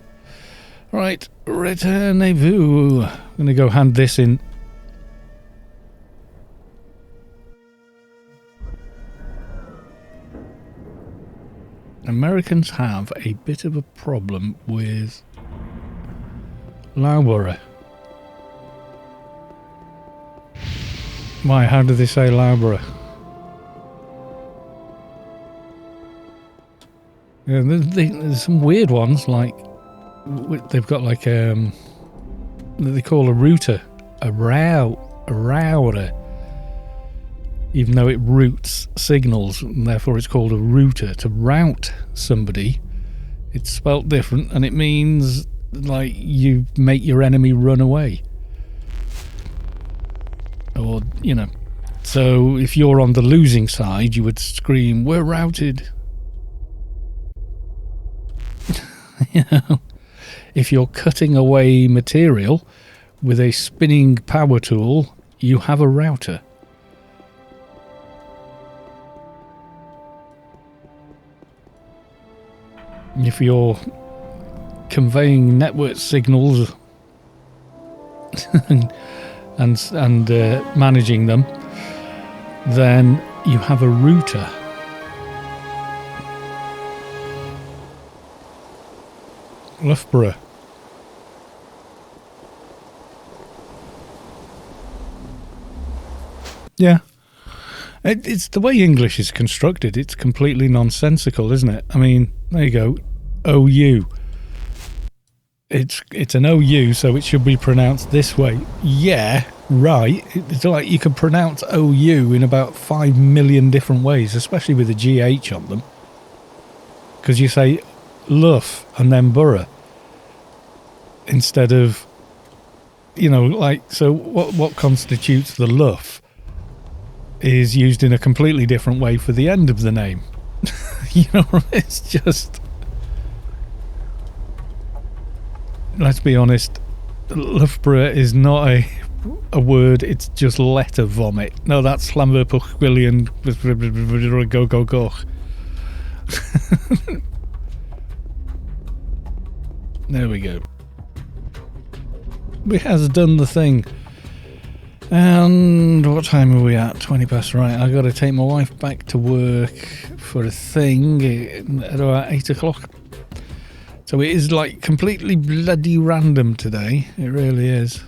Right, return-vous. I'm going to go hand this in. Americans have a bit of a problem with Loughborough. Why, how do they say Loughborough? Yeah, there's some weird ones, like they've got like they call a router a router, even though it routes signals, and therefore it's called a router. To route somebody, it's spelt different, and it means like you make your enemy run away, or you know. So if you're on the losing side, you would scream, "We're routed." You know, if you're cutting away material with a spinning power tool, you have a router. If you're conveying network signals and managing them, then you have a router. Loughborough. Yeah. It's the way English is constructed. It's completely nonsensical, isn't it? I mean, there you go. OU. It's an OU, so it should be pronounced this way. Yeah, right. It's like you can pronounce OU in about 5 million different ways, especially with a GH on them. Because you say Luff and then Borough instead of, you know, like, so what constitutes the Luff is used in a completely different way for the end of the name. You know, it's just, let's be honest, Loughborough is not a word, it's just letter vomit. No, that's Slamberpuchwillian go go go. There we go. We has done the thing. And what time are we at? 20 past. Right, I got to take my wife back to work for a thing at about 8 o'clock. So it is like completely bloody random today. It really is.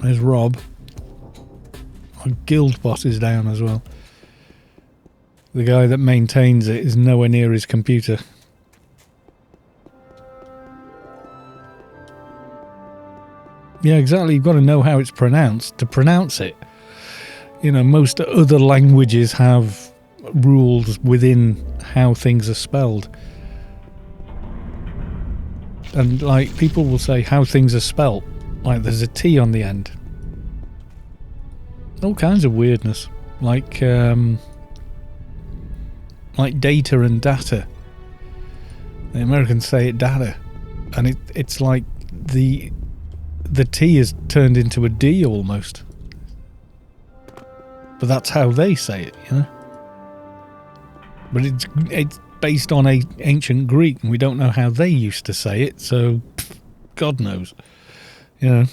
There's Rob. Our guild boss is down as well. The guy that maintains it is nowhere near his computer. Yeah, exactly. You've got to know how it's pronounced to pronounce it. You know, most other languages have rules within how things are spelled. And, like, people will say how things are spelt. Like, there's a T on the end. All kinds of weirdness. Like data and data. The Americans say it data, and it's like the T is turned into a D almost. But that's how they say it, you know. But it's based on ancient Greek, and we don't know how they used to say it, so God knows. You know,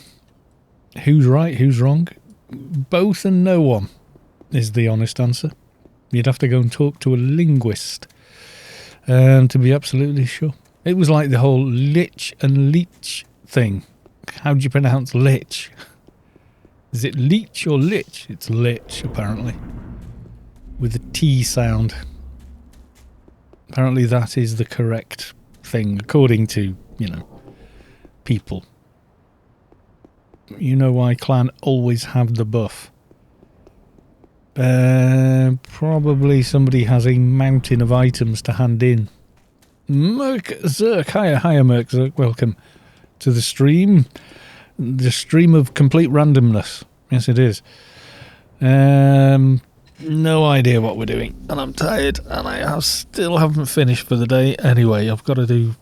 who's right, who's wrong? Both and no one is the honest answer. You'd have to go and talk to a linguist to be absolutely sure. It was like the whole lich and leech thing. How do you pronounce lich? Is it leech or lich? It's lich, apparently. With a T sound. Apparently that is the correct thing, according to, you know, people. You know why clan always have the buff. Probably somebody has a mountain of items to hand in. Merc Zerk, hiya Merc Zerk, welcome to the stream. The stream of complete randomness. Yes, it is. No idea what we're doing, and I'm tired, and I still haven't finished for the day. Anyway, I've got to do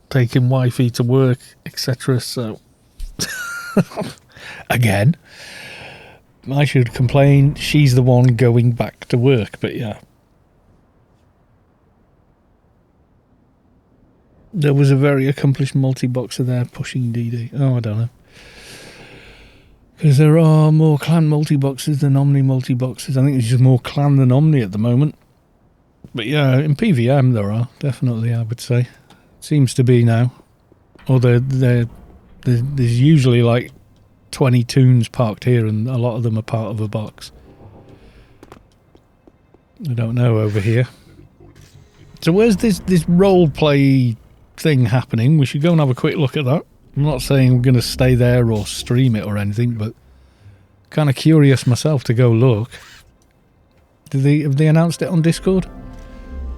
taking wifey to work, etc. So, again, I should complain. She's the one going back to work, but yeah. There was a very accomplished multi-boxer there pushing DD. Oh, I don't know. Because there are more clan multi-boxes than Omni multi-boxes. I think there's just more clan than Omni at the moment. But yeah, in PVM there are, definitely, I would say. Seems to be now. Or there's usually like 20 toons parked here, and a lot of them are part of a box. I don't know over here. So where's this role play thing happening? We should go and have a quick look at that. I'm not saying I'm going to stay there or stream it or anything, but kind of curious myself to go look. Have they announced it on Discord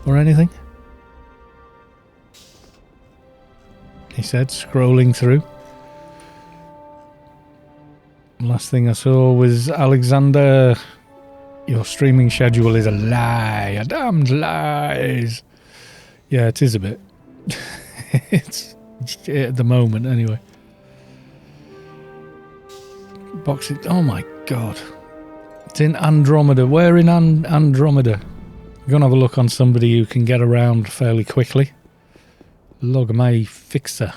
or anything? He said, scrolling through. Last thing I saw was Alexander. Your streaming schedule is a lie, a damned lies. Yeah, it is a bit. It's at the moment, anyway. Boxing. Oh my god. It's in Andromeda. Where in Andromeda? We're going to have a look on somebody who can get around fairly quickly. Log my fixer.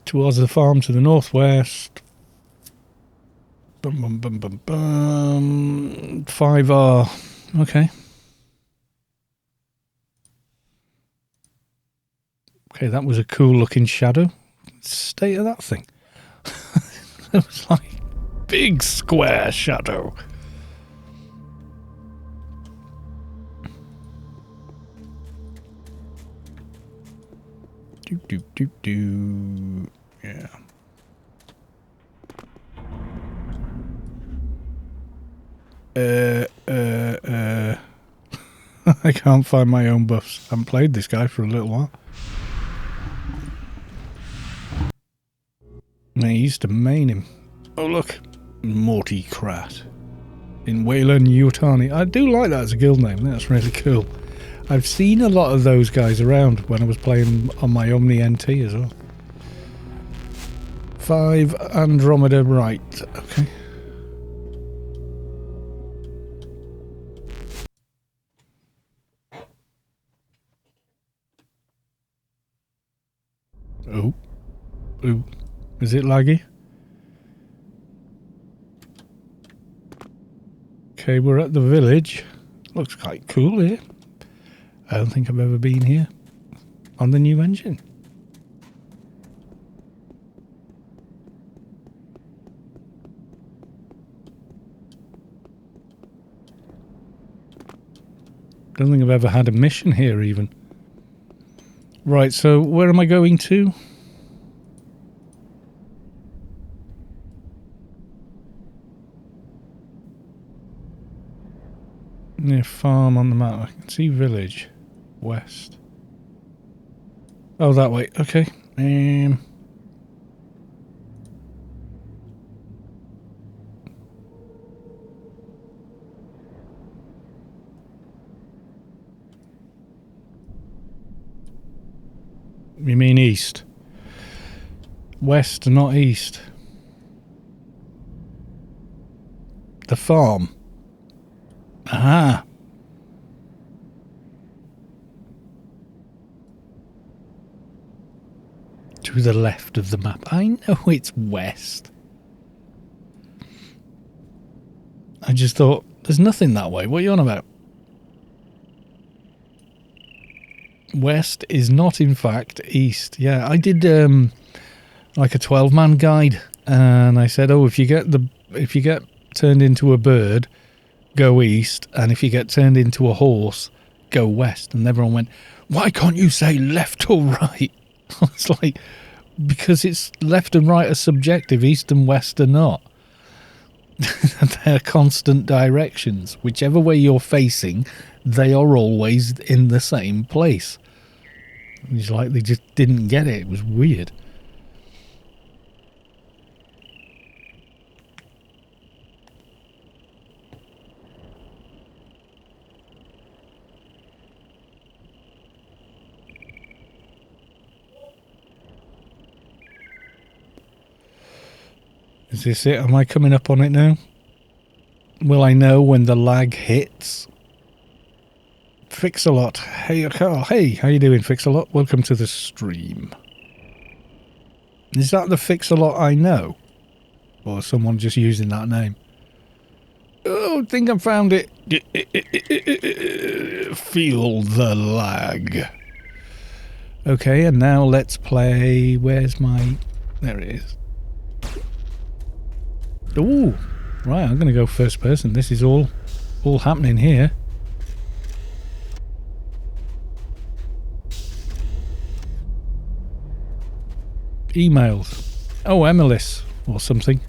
Towards the farm to the northwest. Bum, bum, bum, bum, bum. 5R. Okay. Okay, that was a cool looking shadow. State of that thing. It was like big square shadow. Do. Yeah. I can't find my own buffs. I haven't played this guy for a little while. I used to main him. Oh look, Morty Krat in Wayland Yutani. I do like that as a guild name. That's really cool. I've seen a lot of those guys around when I was playing on my Omni NT as well. 5 Andromeda right. Okay. Oh. Ooh. Is it laggy? Okay, we're at the village. Looks quite cool here. I don't think I've ever been here on the new engine. Don't think I've ever had a mission here even. Right, so where am I going to? Near farm on the map. I can see village. West. Oh, that way. Okay. You mean east? West, not east. The farm. Aha. To the left of the map. I know it's west. I just thought, there's nothing that way. What are you on about? West is not, in fact, east. Yeah, I did like a 12-man guide, and I said, oh, if you get turned into a bird, go east, and if you get turned into a horse, go west. And everyone went, why can't you say left or right? I was like, because it's left and right are subjective, east and west are not. They're constant directions. Whichever way you're facing, they are always in the same place. It's like they just didn't get it. It was weird. Is this it? Am I coming up on it now? Will I know when the lag hits? Fix-a-lot. Hey, Carl. Hey, how you doing, Fix-a-lot? Welcome to the stream. Is that the Fix-a-lot I know? Or someone just using that name? Oh, I think I found it. Feel the lag. Okay, and now let's play... Where's my... There it is. Ooh, right, I'm going to go first person. This is all happening here. Emails. Oh, Emilis or something.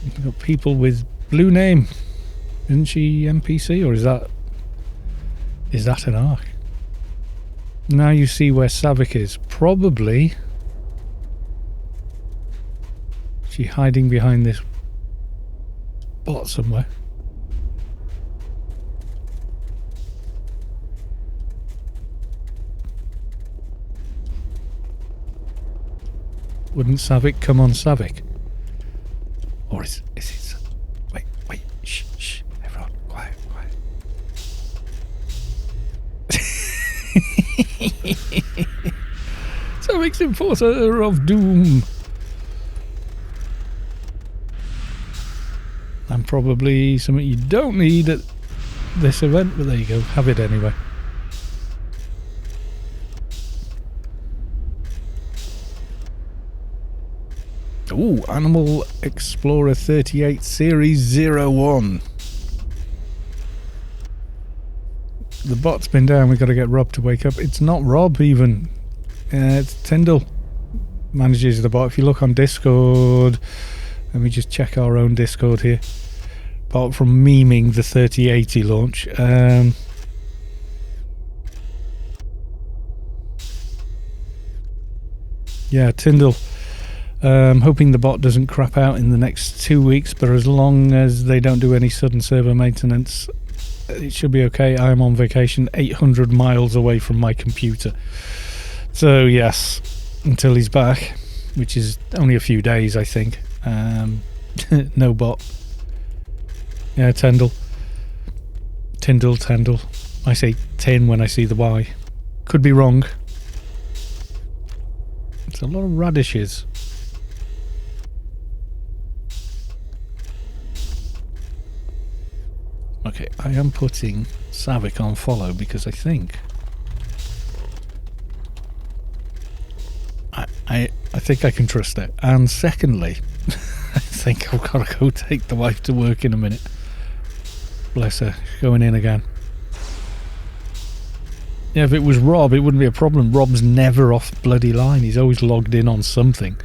You've got people with blue name. Isn't she NPC, or is that an arc? Now you see where Savik is. Probably. She hiding behind this bot somewhere. Wouldn't Savik come on Savik? Or is it... Wait, shh, everyone, quiet. Savik's enforcer of doom. And probably something you don't need at this event, but there you go, have it anyway. Ooh, Animal Explorer 38 Series 01. The bot's been down, we've got to get Rob to wake up. It's not Rob even. It's Tyndall manages the bot. If you look on Discord, let me just check our own Discord here. Apart from memeing the 3080 launch. Yeah, Tyndall. Hoping the bot doesn't crap out in the next 2 weeks, but as long as they don't do any sudden server maintenance, it should be okay. I am on vacation 800 miles away from my computer. So yes, until he's back, which is only a few days, I think. No bot. Yeah, Tyndall. I say tin when I see the Y. Could be wrong. It's a lot of radishes. Okay, I am putting Savik on follow because I think I think I can trust it. And secondly, I think I've got to go take the wife to work in a minute. Bless her, she's going in again. Yeah, if it was Rob, it wouldn't be a problem. Rob's never off bloody line. He's always logged in on something.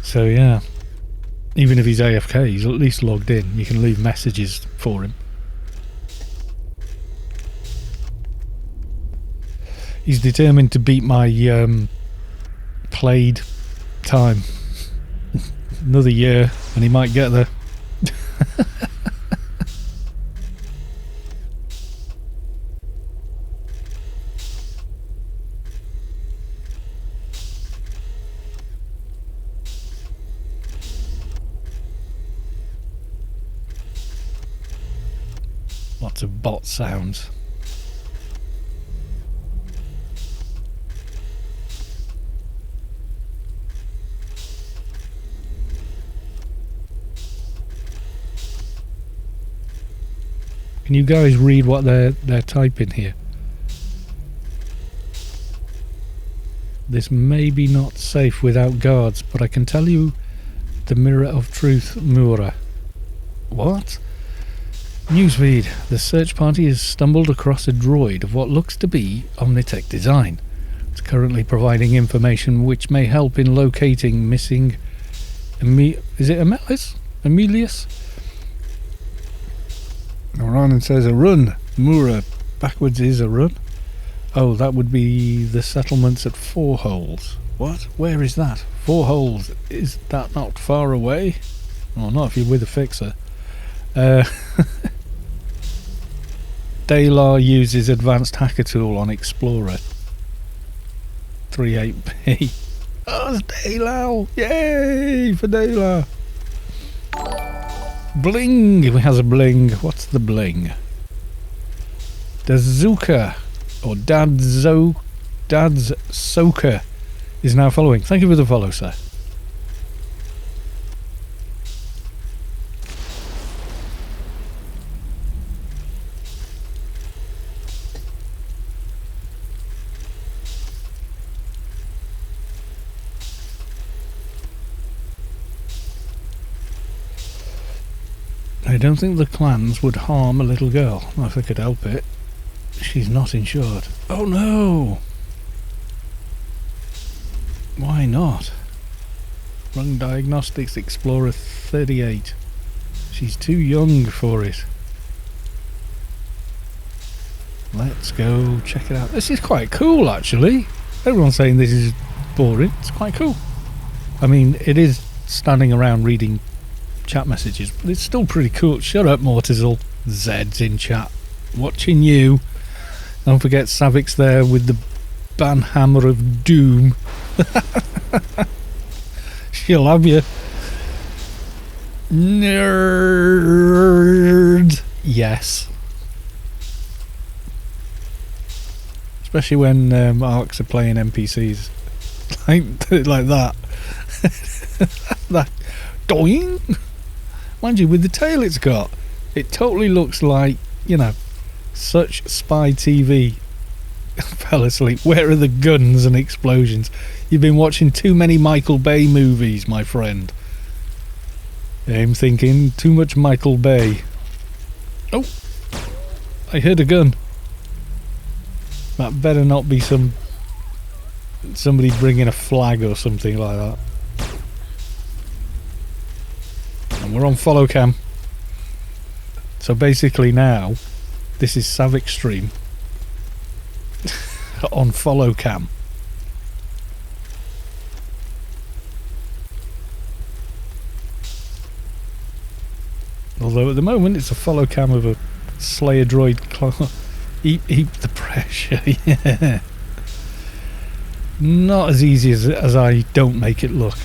So yeah, even if he's AFK, he's at least logged in. You can leave messages for him. He's determined to beat my played time. Another year and he might get there. Lots of bot sounds. Can you guys read what they're typing here? This may be not safe without guards, but I can tell you the mirror of truth, Mura. What? Newsfeed. The search party has stumbled across a droid of what looks to be Omnitech design. It's currently providing information which may help in locating missing... is it Emilius? Emilius? Ronan says a run. Mura. Backwards is a run. Oh, that would be the settlements at Four Holes. What? Where is that? Four Holes. Is that not far away? Well, not if you're with a fixer. Dalar uses advanced hacker tool on Explorer 38p. Oh, it's Dalar! Yay for Dalar! Bling! It has a bling. What's the bling? Dazuka or Dad's Soka is now following. Thank you for the follow, sir. I don't think the clans would harm a little girl. Not if I could help it. She's not insured. Oh no! Why not? Wrong Diagnostics Explorer 38. She's too young for it. Let's go check it out. This is quite cool, actually. Everyone's saying this is boring. It's quite cool. I mean, it is standing around reading chat messages, but it's still pretty cool. Shut up, Mortizel. Zed's in chat. Watching you. Don't forget Savik's there with the banhammer of doom. She'll have you. Nerd. Yes. Especially when ARCs are playing NPCs. like that. That. Doing. Mind you, with the tail it's got, it totally looks like, you know, such spy TV. Fell asleep. Where are the guns and explosions? You've been watching too many Michael Bay movies, my friend. I'm thinking too much Michael Bay. Oh, I heard a gun. That better not be somebody bringing a flag or something like that. And we're on follow cam. So basically now, this is Savik stream on follow cam. Although at the moment it's a follow cam of a Slayer droid eat the pressure. Yeah. Not as easy as I don't make it look.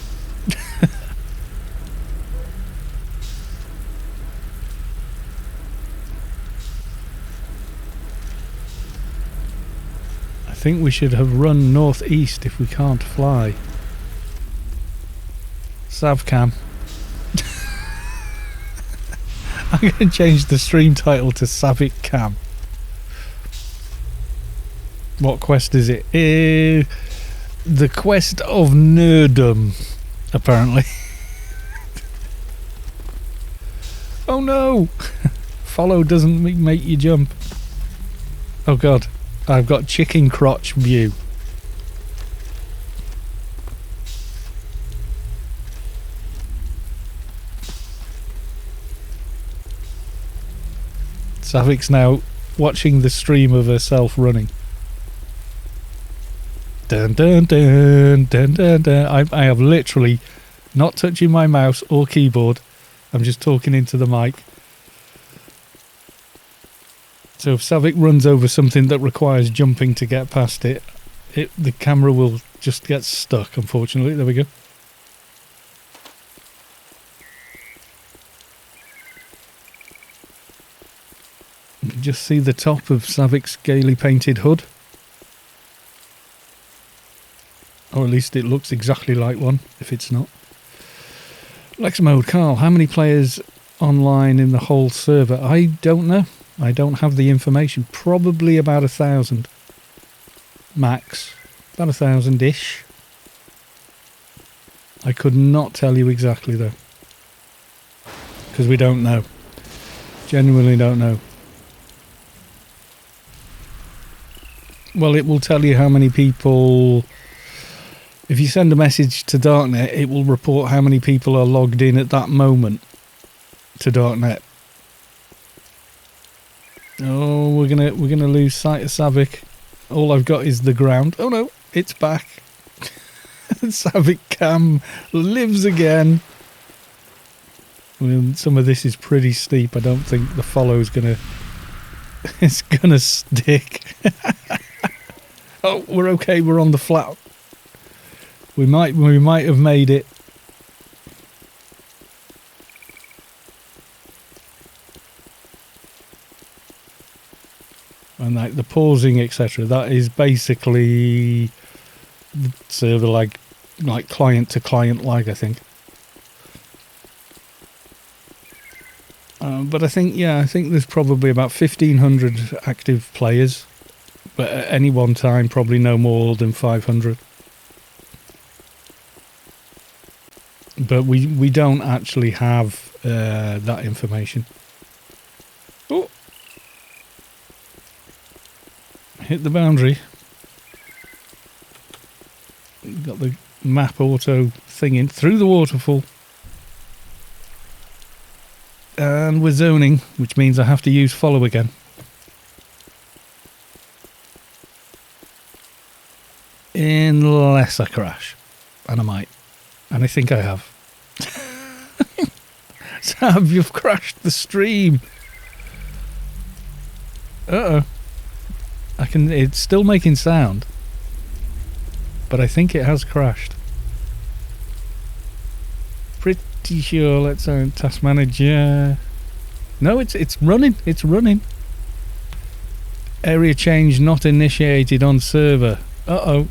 I think we should have run northeast if we can't fly. Savcam. I'm going to change the stream title to Savik Cam. What quest is it? The quest of nerdom, apparently. Oh no! Follow doesn't make you jump. Oh god, I've got chicken crotch view. Savik's now watching the stream of herself running. Dun dun dun dun dun dun. I have literally not touching my mouse or keyboard. I'm just talking into the mic. So if Savik runs over something that requires jumping to get past it, the camera will just get stuck, unfortunately. There we go. You can just see the top of Savik's gaily painted hood. Or at least it looks exactly like one, if it's not. Lex mode, Carl, how many players online in the whole server? I don't know. I don't have the information. Probably about 1,000. Max. About 1,000-ish. I could not tell you exactly though. Because we don't know. Genuinely don't know. Well, it will tell you how many people... If you send a message to Darknet, it will report how many people are logged in at that moment to Darknet. Oh, we're gonna lose sight of Savick. All I've got is the ground. Oh no, it's back. Savick Cam lives again. Well, some of this is pretty steep. I don't think the follow's gonna... it's gonna stick. Oh, we're okay. We're on the flat. We might have made it. And like the pausing, etc. That is basically server like client to client lag, I think. But I think there's probably about 1,500 active players, but at any one time probably no more than 500. But we don't actually have that information. Oh, hit the boundary. Got the map auto thing in through the waterfall. And we're zoning, which means I have to use follow again. Unless I crash. And I might. And I think I have. Sav, you've crashed the stream. Uh-oh. It's still making sound. But I think it has crashed. Pretty sure. Let's task manager. No, it's running. It's running. Area change not initiated on server. Uh-oh.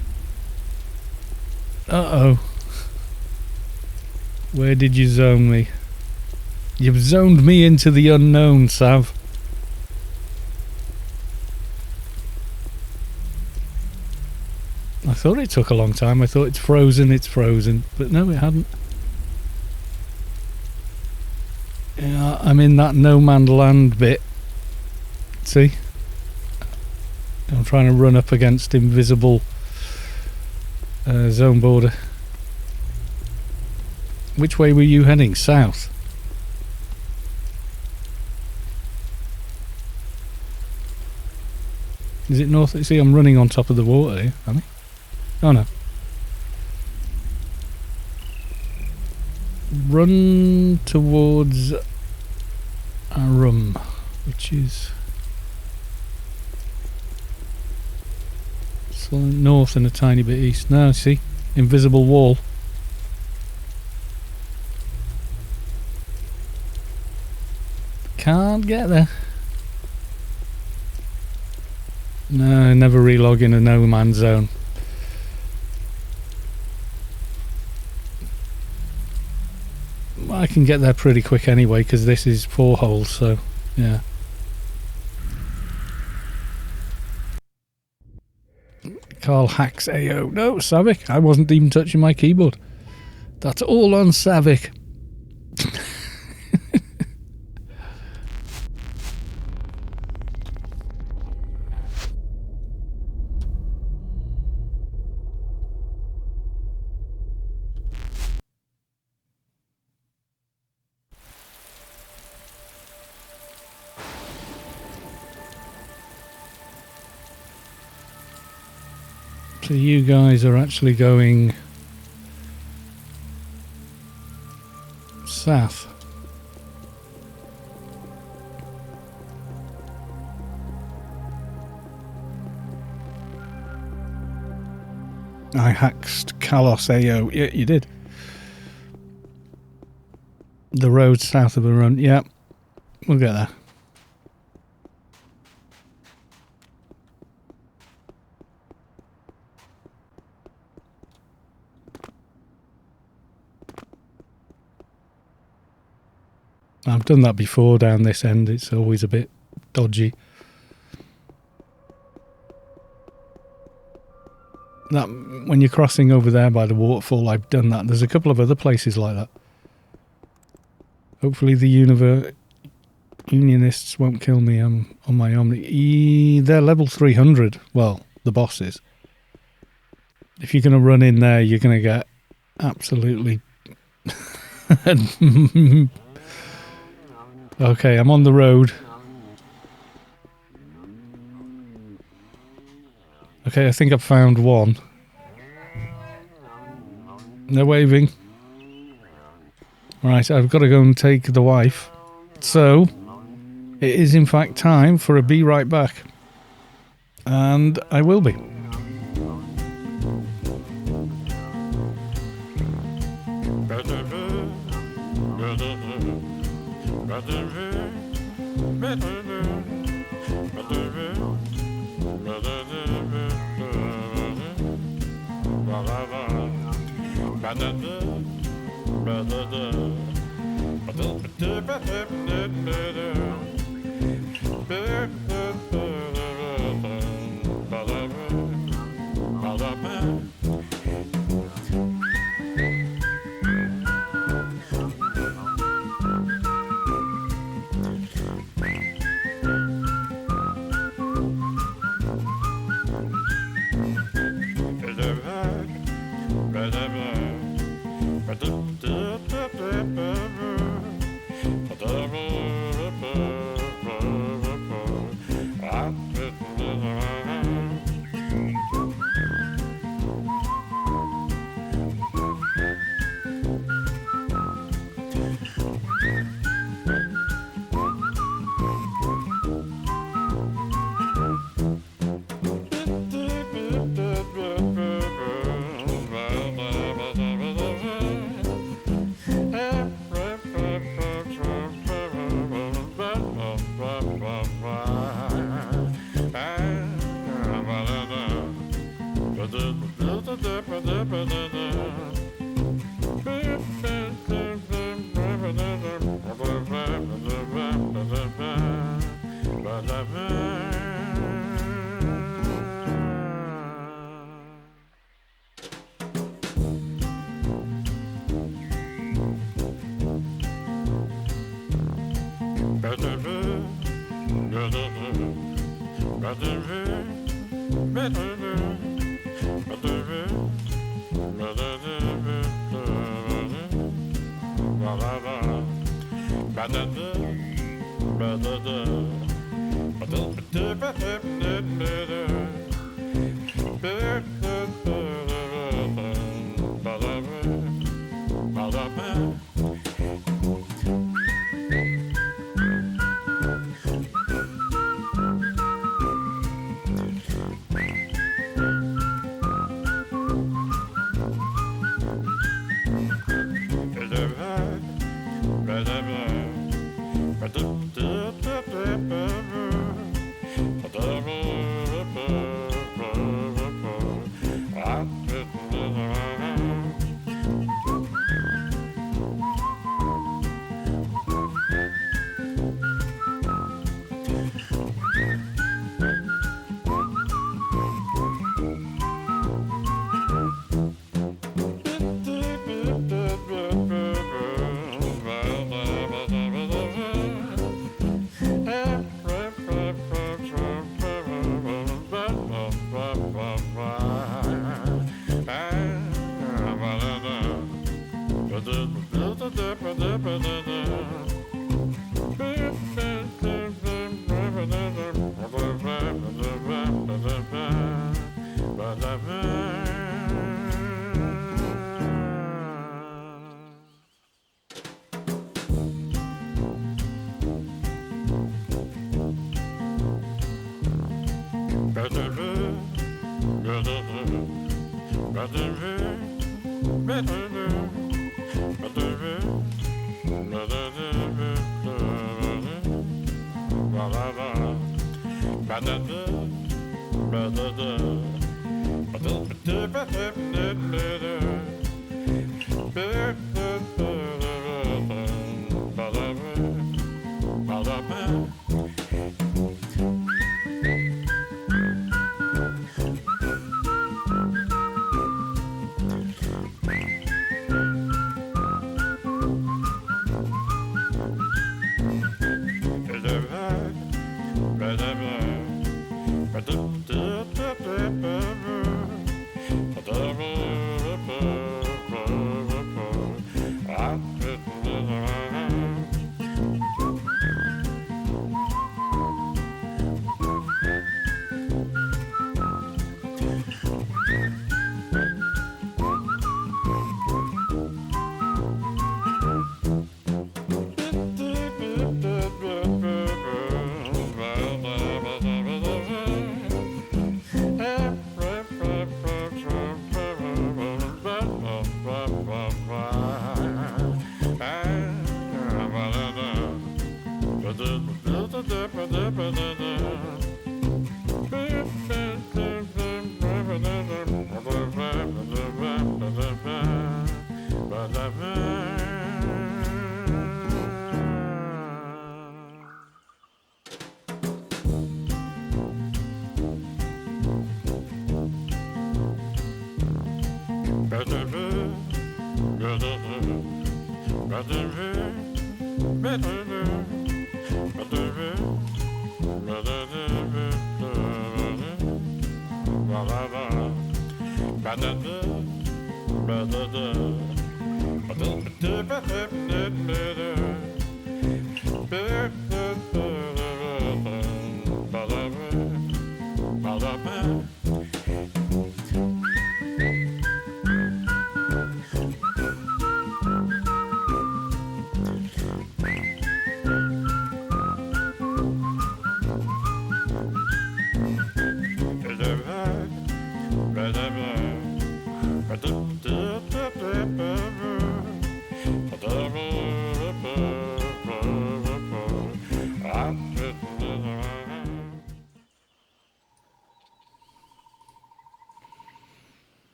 Uh-oh. Where did you zone me? You've zoned me into the unknown, Sav. I thought it took a long time. I thought it's frozen. But no, it hadn't. Yeah, I'm in that no man's land bit. See? I'm trying to run up against invisible zone border. Which way were you heading? South? Is it north? See, I'm running on top of the water here, am I? Oh no. Run towards Arum, which is north and a tiny bit east. Now, see? Invisible wall. Can't get there. No, never relog in a no man's zone. I can get there pretty quick anyway because this is 4 holes, so yeah. Carl hacks AO. No, Savick. I wasn't even touching my keyboard. That's all on Savick. So you guys are actually going south. I hacked Kalos AO. Yeah, you did. The road south of the run. Yeah, we'll get there. I've done that before down this end. It's always a bit dodgy. That when you're crossing over there by the waterfall, I've done that. There's a couple of other places like that. Hopefully the Unionists won't kill me on my Omni. They're level 300. Well, the bosses. If you're going to run in there, you're going to get absolutely... Okay, I'm on the road. Okay, I think I've found one. They're waving. Right, I've got to go and take the wife. So, it is in fact time for a be right back. And I will be.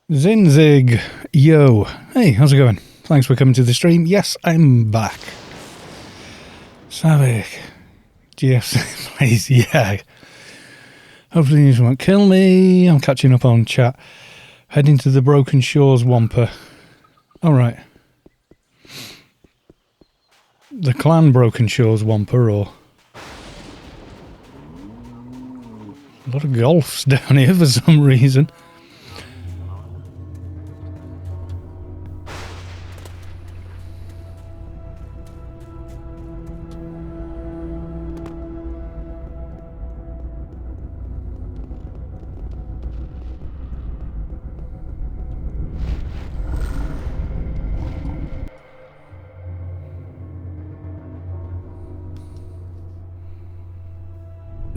Zinzig, yo. Hey, how's it going? Thanks for coming to the stream. Yes, I'm back. Savik. GFC, please, yeah. Hopefully these won't kill me. I'm catching up on chat. Heading to the Broken Shores Wampa. Alright. The clan Broken Shores Wampa, or... A lot of golfs down here for some reason.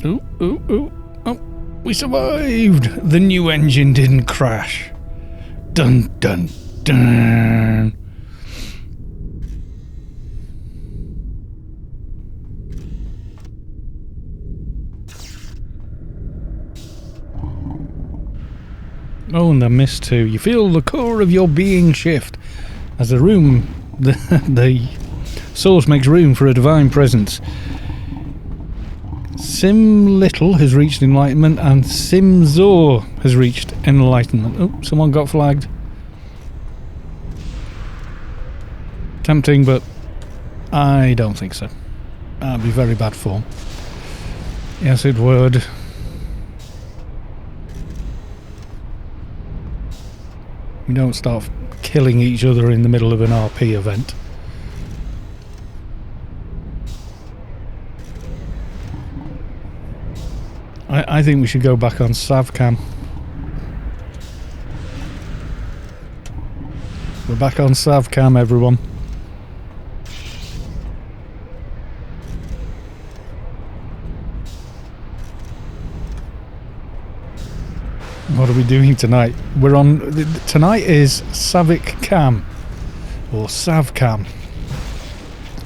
Ooh, ooh, ooh. Oh, we survived! The new engine didn't crash. Dun, dun, dun. Oh, and the mist too. You feel the core of your being shift as the source makes room for a divine presence. Sim Little has reached enlightenment and Sim Zor has reached enlightenment. Oh, someone got flagged. Tempting, but I don't think so. That'd be very bad form. Yes, it would. You don't start killing each other in the middle of an RP event. I think we should go back on Savcam. We're back on Savcam, everyone. What are we doing tonight? We're on... Tonight is Savik Cam. Or Savcam.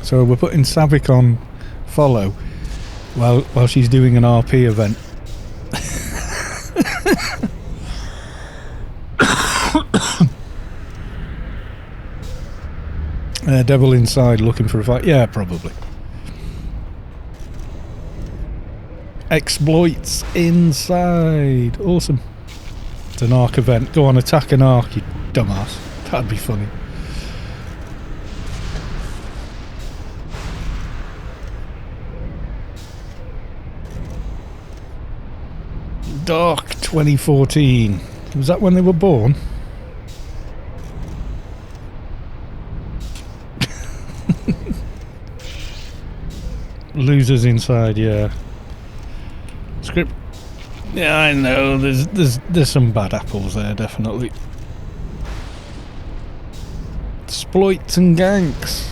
So we're putting Savik on follow while she's doing an RP event. Devil inside looking for a fight. Yeah, probably. Exploits inside. Awesome. It's an Ark event. Go on, attack an Ark, you dumbass. That'd be funny. Dark 2014. Was that when they were born? Losers inside, yeah. Script. Yeah, I know. There's some bad apples there, definitely. Exploits and ganks.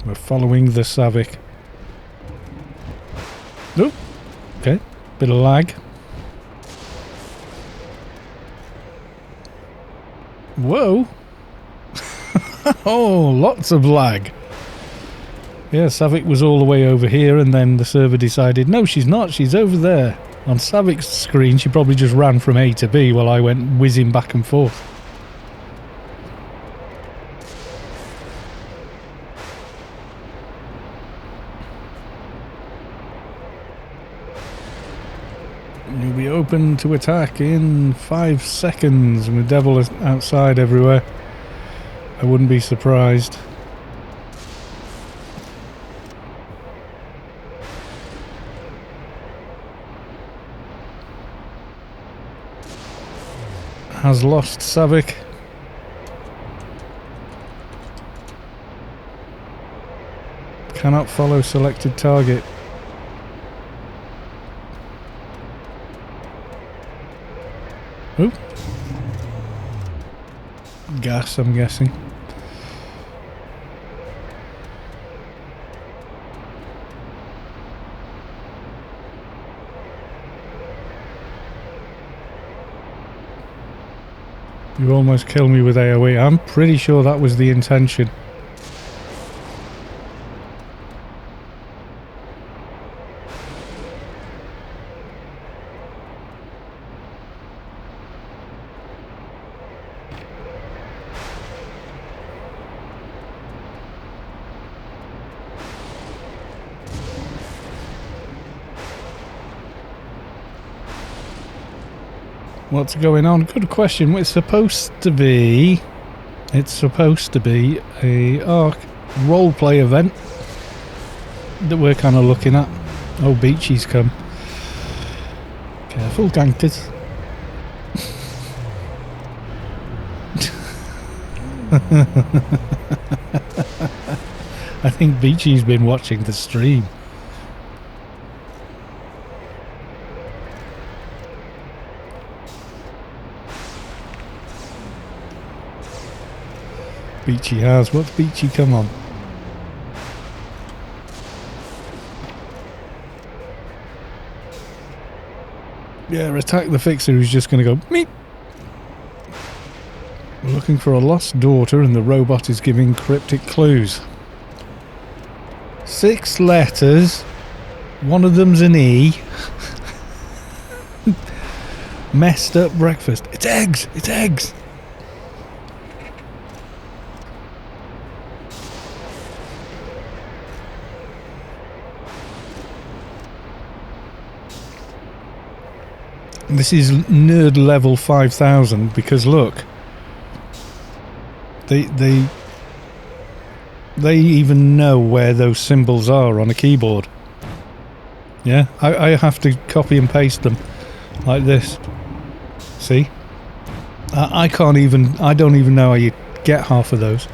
We're following the Savik. Nope. Okay. Bit of lag. Whoa. Oh, lots of lag. Yeah, Savik was all the way over here, and then the server decided, no, she's not, she's over there. On Savik's screen, she probably just ran from A to B while I went whizzing back and forth. You'll be open to attack in 5 seconds. And the devil is outside everywhere. I wouldn't be surprised. Has lost Savik. Cannot follow selected target. Oop. Gas, I'm guessing. You almost killed me with AoE. I'm pretty sure that was the intention. What's going on? Good question. It's supposed to be a Ark roleplay event that we're kind of looking at. Oh, Beachy's come. Careful, gankers. I think Beachy's been watching the stream. Beachy has. What's Beachy come on? Yeah, attack the fixer who's just going to go meep. We're looking for a lost daughter and the robot is giving cryptic clues. 6 letters. One of them's an E. Messed up breakfast. It's eggs! It's eggs! This is nerd level 5000 because look, they even know where those symbols are on a keyboard. Yeah, I have to copy and paste them like this. See, I don't even know how you get half of those.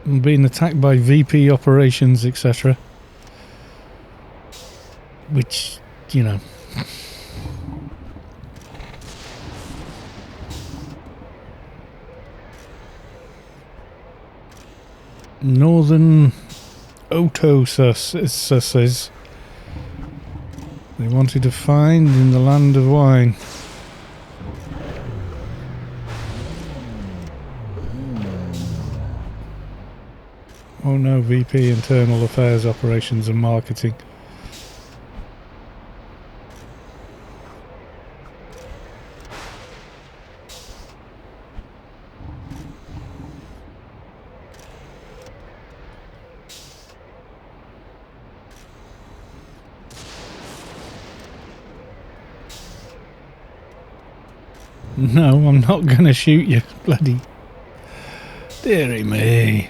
I'm being attacked by VP operations, etc. Which, you know. Northern Otosus they wanted to find in the land of wine. Oh no, VP Internal Affairs Operations and Marketing. No, I'm not gonna shoot you, bloody. Dearie me.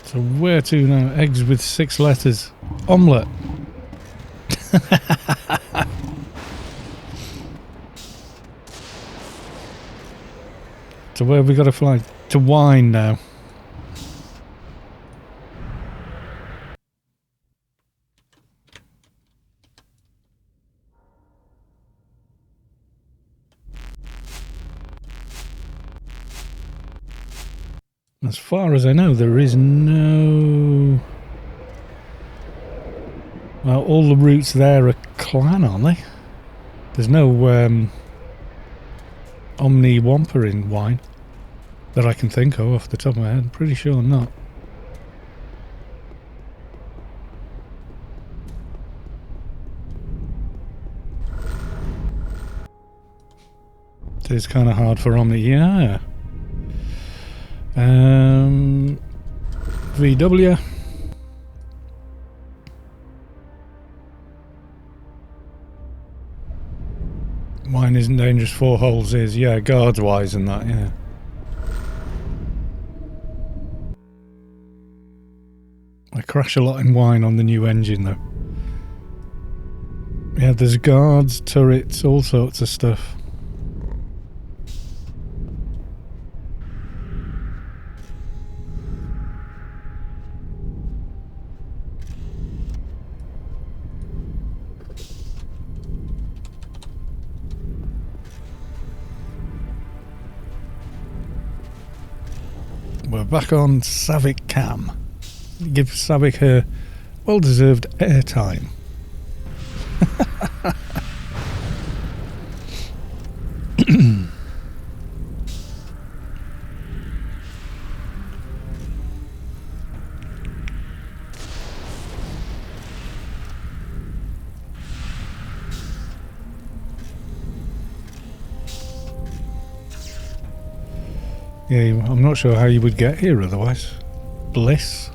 So where to now? Eggs with 6 letters. Omelette. So where have we got to fly? To wine now. As far as I know, there is no... Well, all the routes there are clan, aren't they? There's no Omni Wampa in Wine that I can think of off the top of my head. I'm pretty sure not. It is kind of hard for Omni, yeah. VW. Wine isn't dangerous, 4 holes is. Yeah, guards wise and that, yeah. I crash a lot in Wine on the new engine though. Yeah, there's guards, turrets, all sorts of stuff. We're back on Savick Cam. Give Savick her well-deserved airtime. Yeah, I'm not sure how you would get here otherwise. Bliss?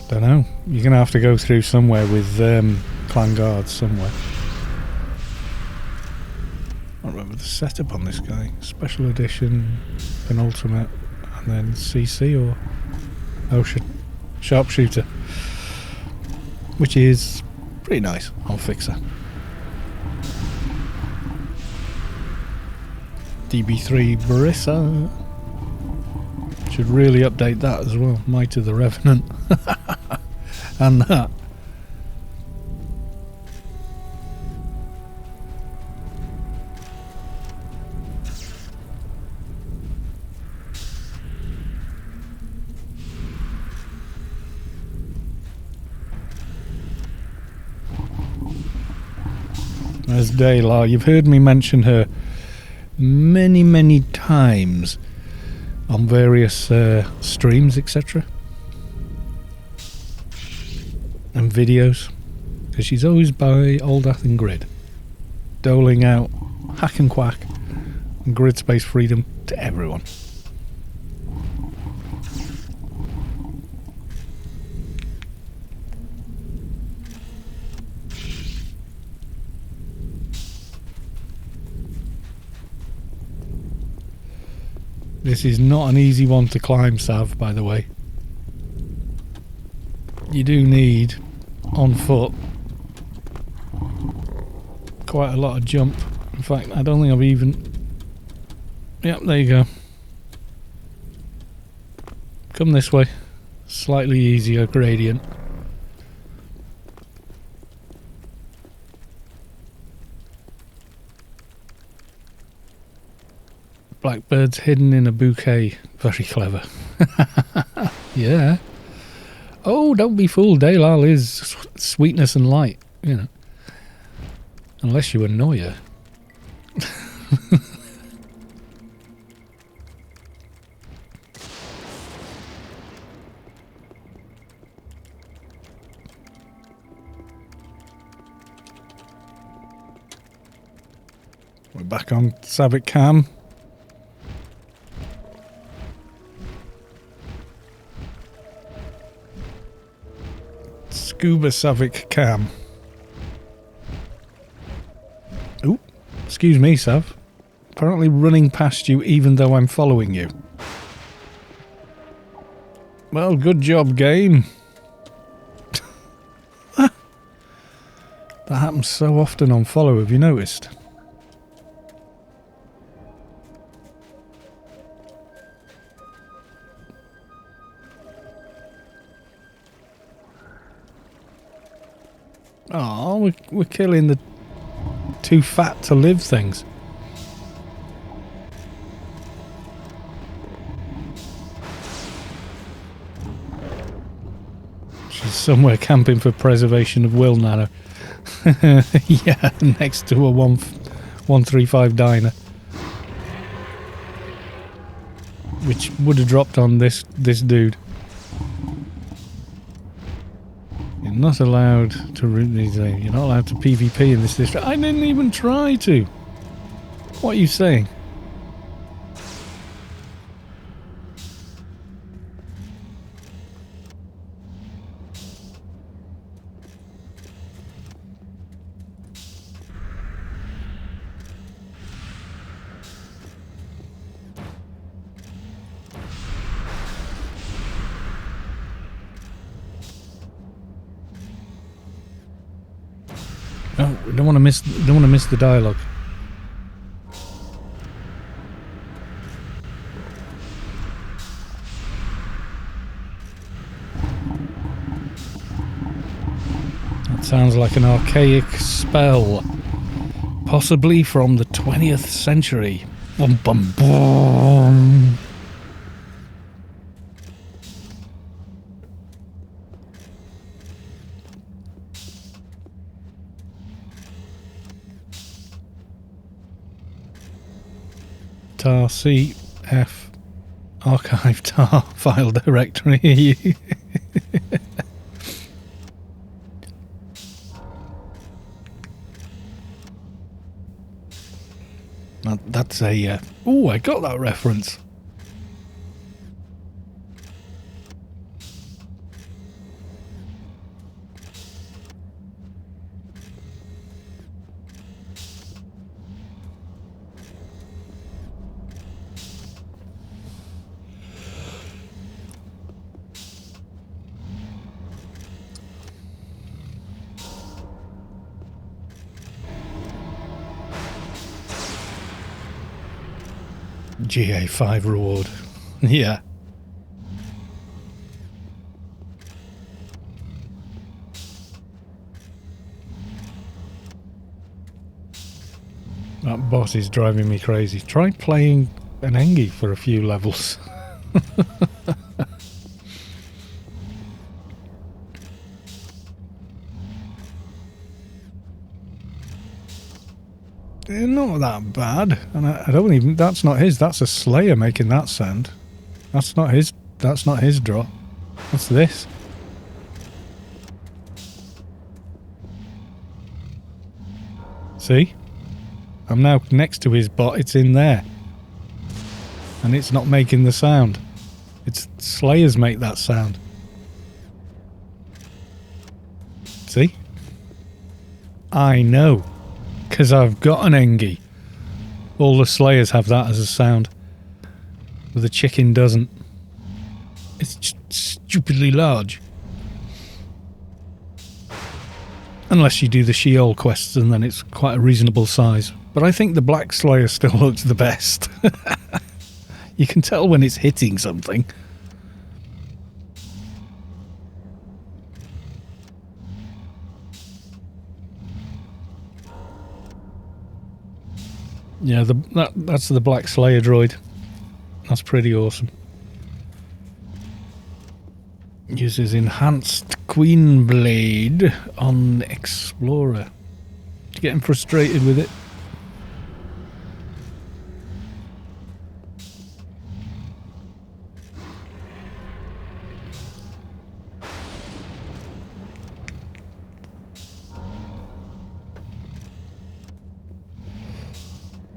Don't know. You're going to have to go through somewhere with clan guards somewhere. I don't remember the setup on this guy. Special edition, penultimate, and then CC or ocean sharpshooter, which is pretty nice on Fixer. DB3 Barissa. Should really update that as well. Might of the Revenant. And that. There's Dayla. You've heard me mention her many times on various streams, etc. and videos, because she's always by Old Athen Grid, doling out hack and quack and grid space freedom to everyone. This is not an easy one to climb, Sav, by the way. You do need, on foot, quite a lot of jump. In fact, I don't think I've even... Yep, there you go. Come this way. Slightly easier gradient. Blackbirds hidden in a bouquet. Very clever. Yeah. Oh, don't be fooled. Daylal is sweetness and light, you know. Unless you annoy her. We're back on Savick Cam. Scuba Savick Cam. Ooh, excuse me, Sav. Apparently running past you even though I'm following you. Well, good job, game. That happens so often on follow, have you noticed? Oh, we're killing the too fat to live things. He's somewhere camping for preservation of will, Nano. Yeah, next to a 135 diner. Which would have dropped on this dude. You're not allowed to you're not allowed to PvP in this district. I didn't even try to. What are you saying? Oh, don't want to miss the dialogue. That sounds like an archaic spell, possibly from the 20th century. Bum bum bum. tar cf archive tar file directory. That's a oh, I got that reference. GA5 reward. Yeah. That boss is driving me crazy. Try playing an Engie for a few levels. They're not that bad, and I don't even. That's not his. That's a Slayer making that sound. That's not his. That's not his draw. What's this? See? I'm now next to his bot. It's in there, and it's not making the sound. It's Slayers make that sound. See? I know. Because I've got an Engie. All the Slayers have that as a sound. But the chicken doesn't. It's just stupidly large. Unless you do the Sheol quests, and then it's quite a reasonable size. But I think the Black Slayer still looks the best. You can tell when it's hitting something. Yeah, that's the Black Slayer droid. That's pretty awesome. Uses enhanced Queen Blade on Explorer. Getting frustrated with it.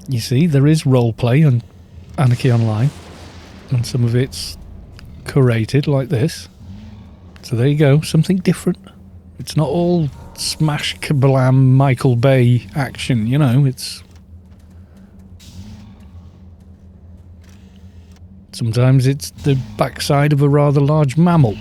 You see, there is roleplay on Anarchy Online, and some of it's curated like this. So there you go, something different. It's not all smash kablam Michael Bay action, you know, it's... Sometimes it's the backside of a rather large mammal.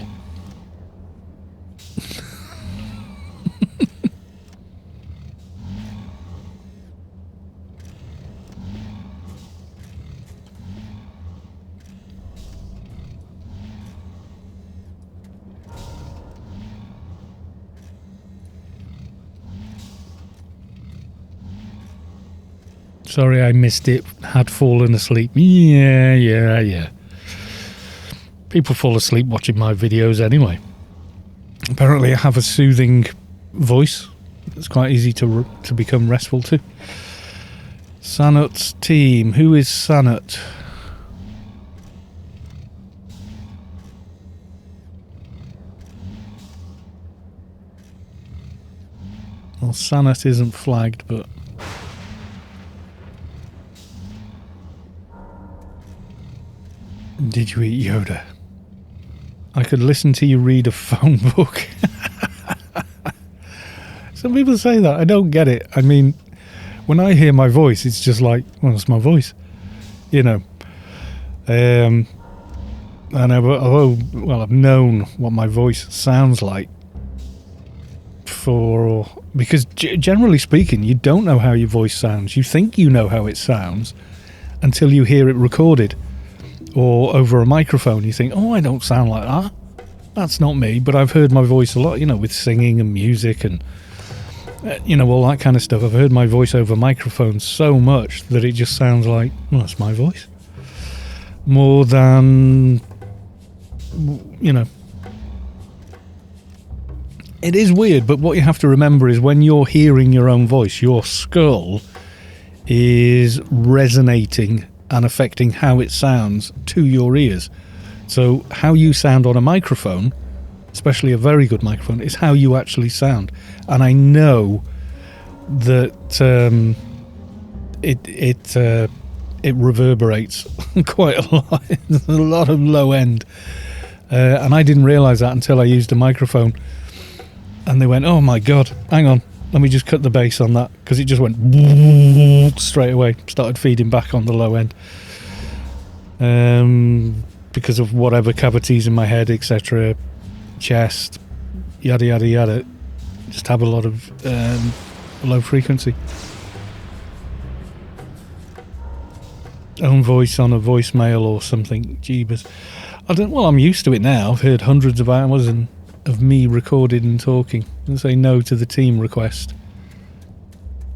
Sorry I missed it, had fallen asleep. Yeah. People fall asleep watching my videos anyway. Apparently I have a soothing voice. It's quite easy to become restful to. Sanut's team. Who is Sanut? Well, Sanut isn't flagged, but... Did you eat Yoda? I could listen to you read a phone book. Some people say that. I don't get it. I mean, when I hear my voice, it's just like, well, it's my voice. You know. And I've known what my voice sounds like because generally speaking, you don't know how your voice sounds. You think you know how it sounds until you hear it recorded or over a microphone. You think, oh, I don't sound like that. That's not me. But I've heard my voice a lot, you know, with singing and music and you know, all that kind of stuff. I've heard my voice over microphones so much that it just sounds like, well, that's my voice. More than, you know. It is weird, but what you have to remember is when you're hearing your own voice, your skull is resonating and affecting how it sounds to your ears. So how you sound on a microphone, especially a very good microphone, is how you actually sound. And I know that it reverberates quite a lot. There's a lot of low end. And I didn't realise that until I used a microphone. And they went, oh my God, hang on, let me just cut the bass on that, because it just went straight away, started feeding back on the low end. Because of whatever cavities in my head, etc., chest, yada yada yada, just have a lot of low frequency. Own voice on a voicemail or something, jeebus. I'm used to it now. I've heard hundreds of hours of me recorded and talking. And say no to the team request,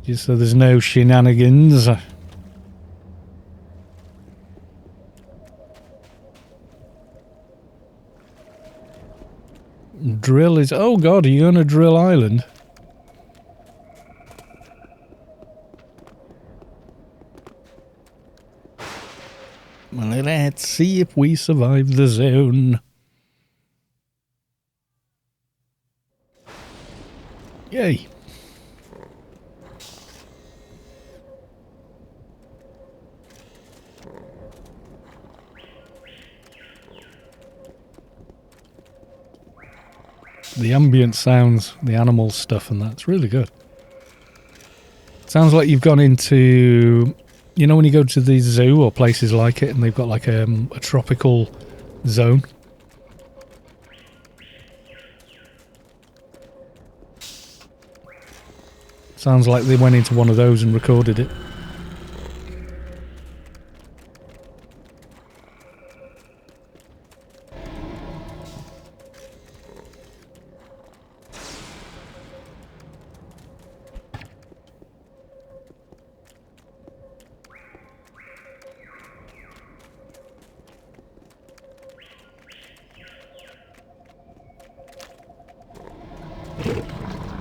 just so there's no shenanigans. Drill is... Oh God, are you on a drill island? Well, let's see if we survive the zone. Yay. The ambient sounds, the animal stuff and that's really good. Sounds like you've gone into, you know, when you go to the zoo or places like it and they've got like a tropical zone. Sounds like they went into one of those and recorded it.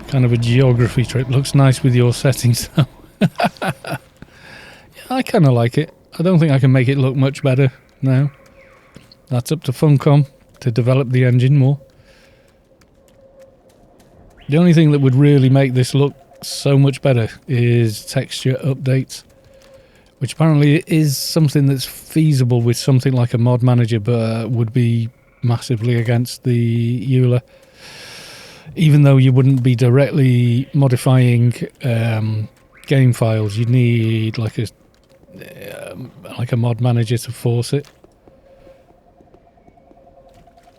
Kind of a geography trip. Looks nice with your settings though. Yeah, I kind of like it. I don't think I can make it look much better now. That's up to Funcom to develop the engine more. The only thing that would really make this look so much better is texture updates, which apparently is something that's feasible with something like a mod manager, but would be massively against the EULA. Even though you wouldn't be directly modifying game files, you'd need like a mod manager to force it,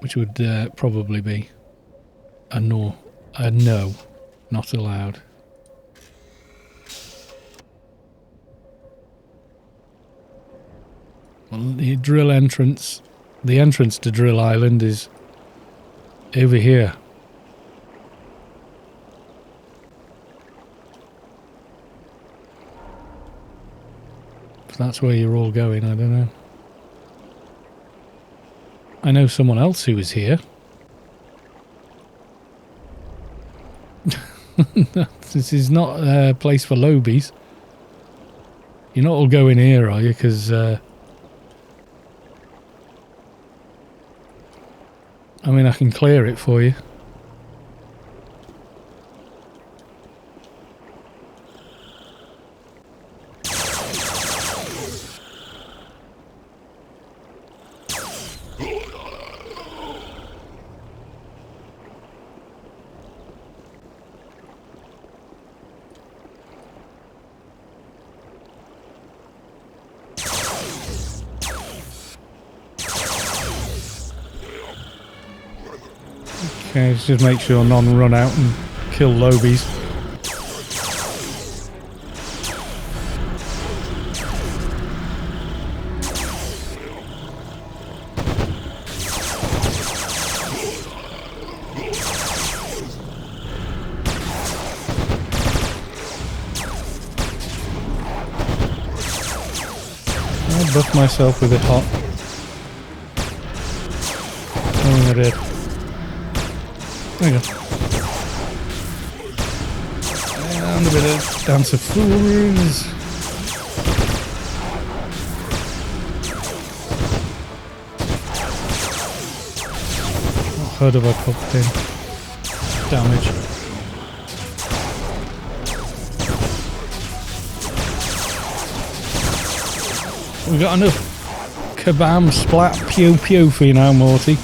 which would probably be a no, not allowed. Well, the drill entrance, the entrance to Drill Island is over here. If that's where you're all going, I don't know. I know someone else who is here. This is not a place for lobies. You're not all going here, are you? Because, I mean, I can clear it for you. Okay, let's just make sure none run out and kill lobies. I'll buff myself with it hot. Oh, I did. There you go. And a bit of Dance of Fools. What HUD have I popped in? Damage. We got enough kabam, splat, pew pew for you now, Morty.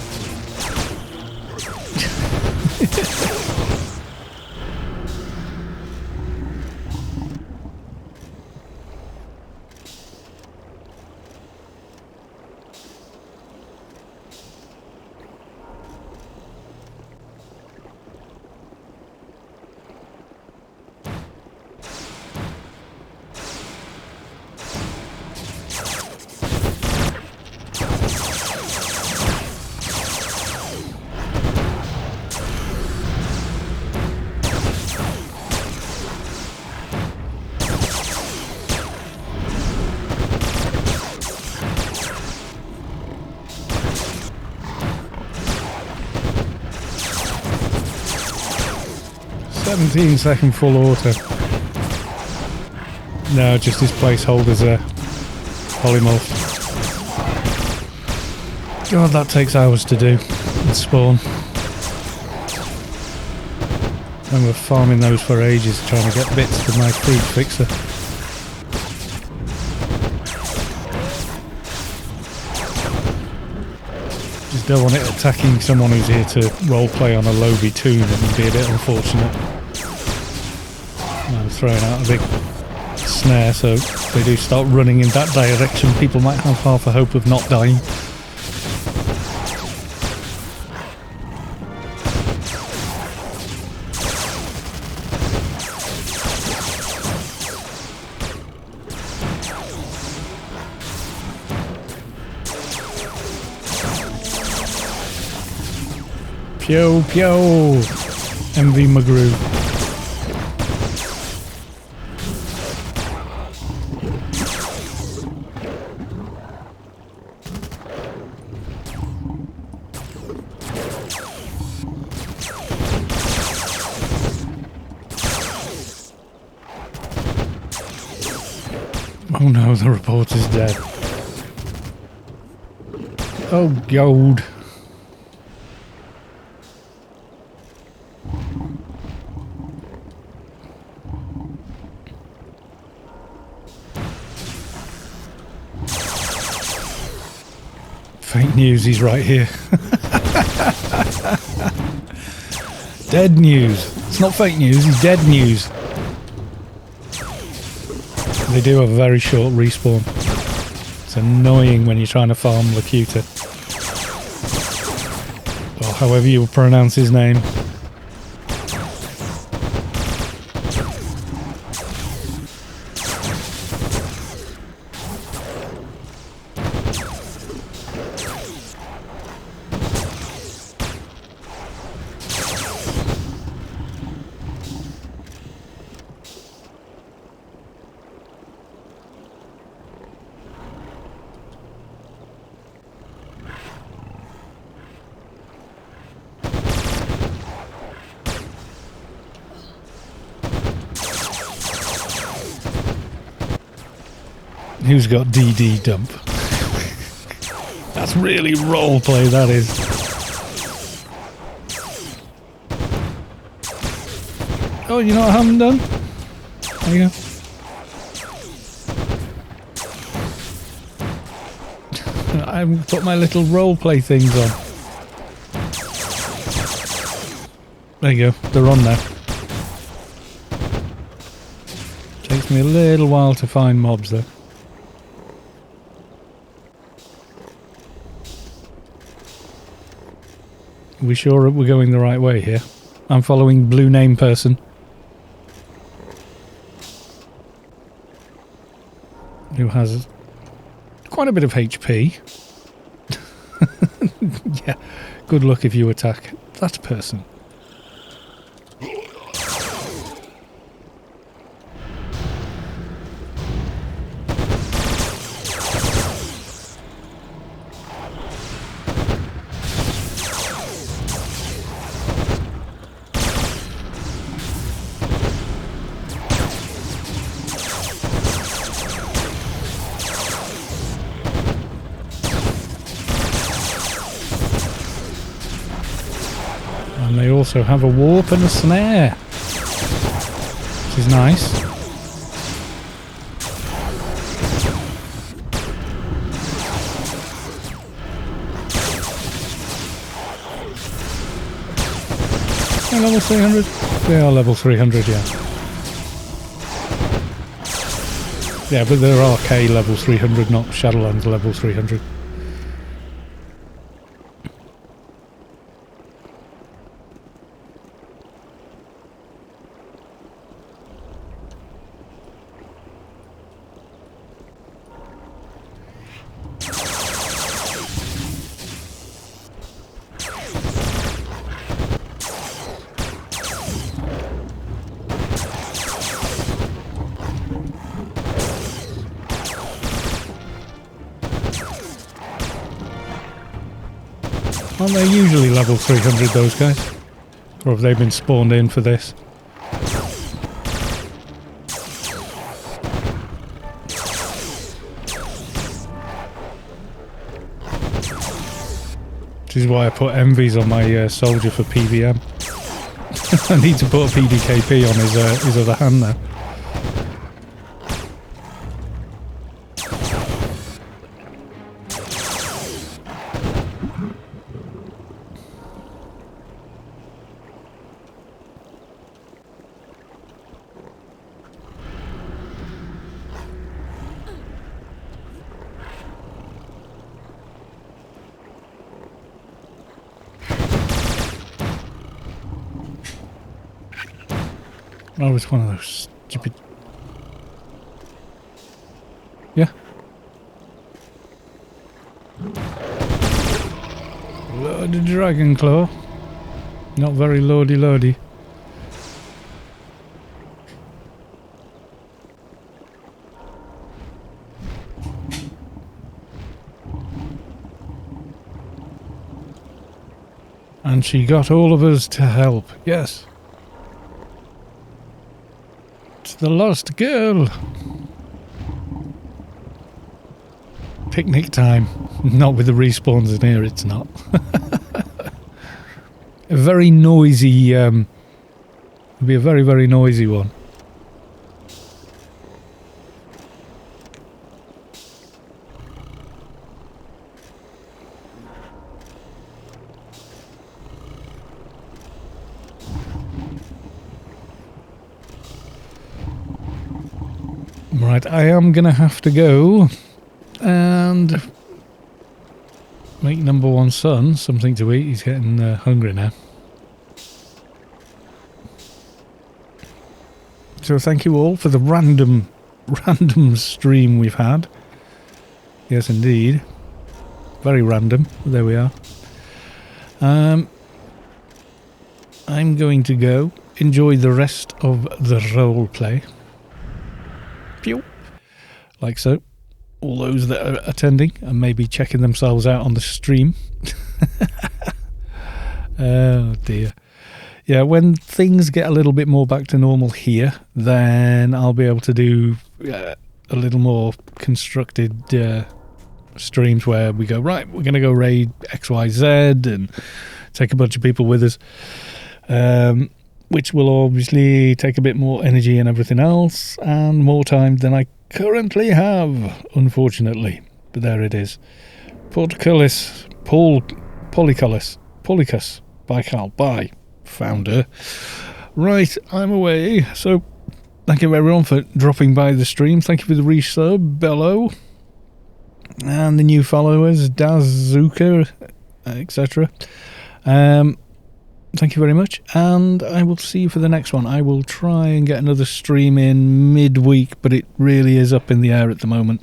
17-second full auto. No, just his placeholders there. Polymorph. God, that takes hours to do and spawn. I remember farming those for ages, trying to get bits for my fruit fixer. Just don't want it attacking someone who's here to roleplay on a Lobby toon. It would be a bit unfortunate. I'm throwing out a big snare, so if they do start running in that direction, people might have half a hope of not dying. Pew pew! MV McGrew. Oh no, the reporter's dead. Oh, gold. Fake news, he's right here. Dead news. It's not fake news, he's dead news. They do have a very short respawn. It's annoying when you're trying to farm Lakuta. Or however you pronounce his name. Who's got DD dump? That's really roleplay, that is. Oh, you know what I haven't done? There you go. I haven't put my little roleplay things on. There you go, they're on there. Takes me a little while to find mobs though. Are we sure we're going the right way here? I'm following blue name person. Who has quite a bit of HP. Yeah, good luck if you attack that person. And they also have a warp and a snare, which is nice. Are they level 300? They are level 300, yeah. Yeah, but they're RK level 300, not Shadowlands level 300. Aren't they usually level 300, those guys? Or have they been spawned in for this? Which is why I put envies on my soldier for PVM. I need to put a PDKP on his other hand now. Oh, it's one of those stupid... Yeah. Loaded dragon claw. Not very loady. And she got all of us to help. Yes. The lost girl. Picnic time. Not with the respawns in here, it's not. A very noisy, it'll be a very, very noisy one. Right, I am going to have to go and make number one son something to eat. He's getting hungry now. So thank you all for the random stream we've had. Yes, indeed. Very random. There we are. I'm going to go enjoy the rest of the role play. Pew. Like so. All those that are attending and maybe checking themselves out on the stream. Oh dear. Yeah, when things get a little bit more back to normal here, then I'll be able to do a a little more constructed streams where we go, right, we're going to go raid XYZ and take a bunch of people with us, which will obviously take a bit more energy and everything else and more time than I currently have, unfortunately. But there it is. Polyculus Baikal, bye, founder. Right, I'm away. So thank you everyone for dropping by the stream. Thank you for the resub, Bello, and the new followers, Dazuka, etc. Thank you very much, and I will see you for the next one. I will try and get another stream in midweek, but it really is up in the air at the moment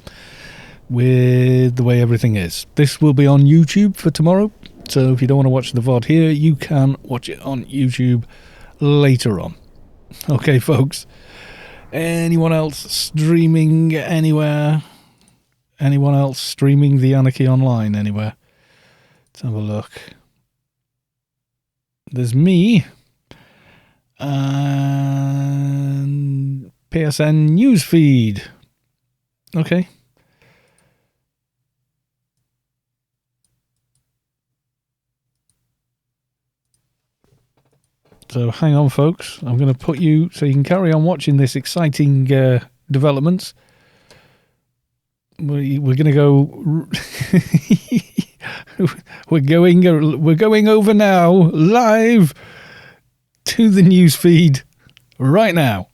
with the way everything is. This will be on YouTube for tomorrow, so if you don't want to watch the VOD here, you can watch it on YouTube later on. Okay, folks. Anyone else streaming anywhere? Anyone else streaming the Anarchy online anywhere? Let's have a look. There's me and PSN newsfeed. Okay. So hang on, folks. I'm going to put you so you can carry on watching this exciting developments. We're going to go. we're going over now live to the news feed right now.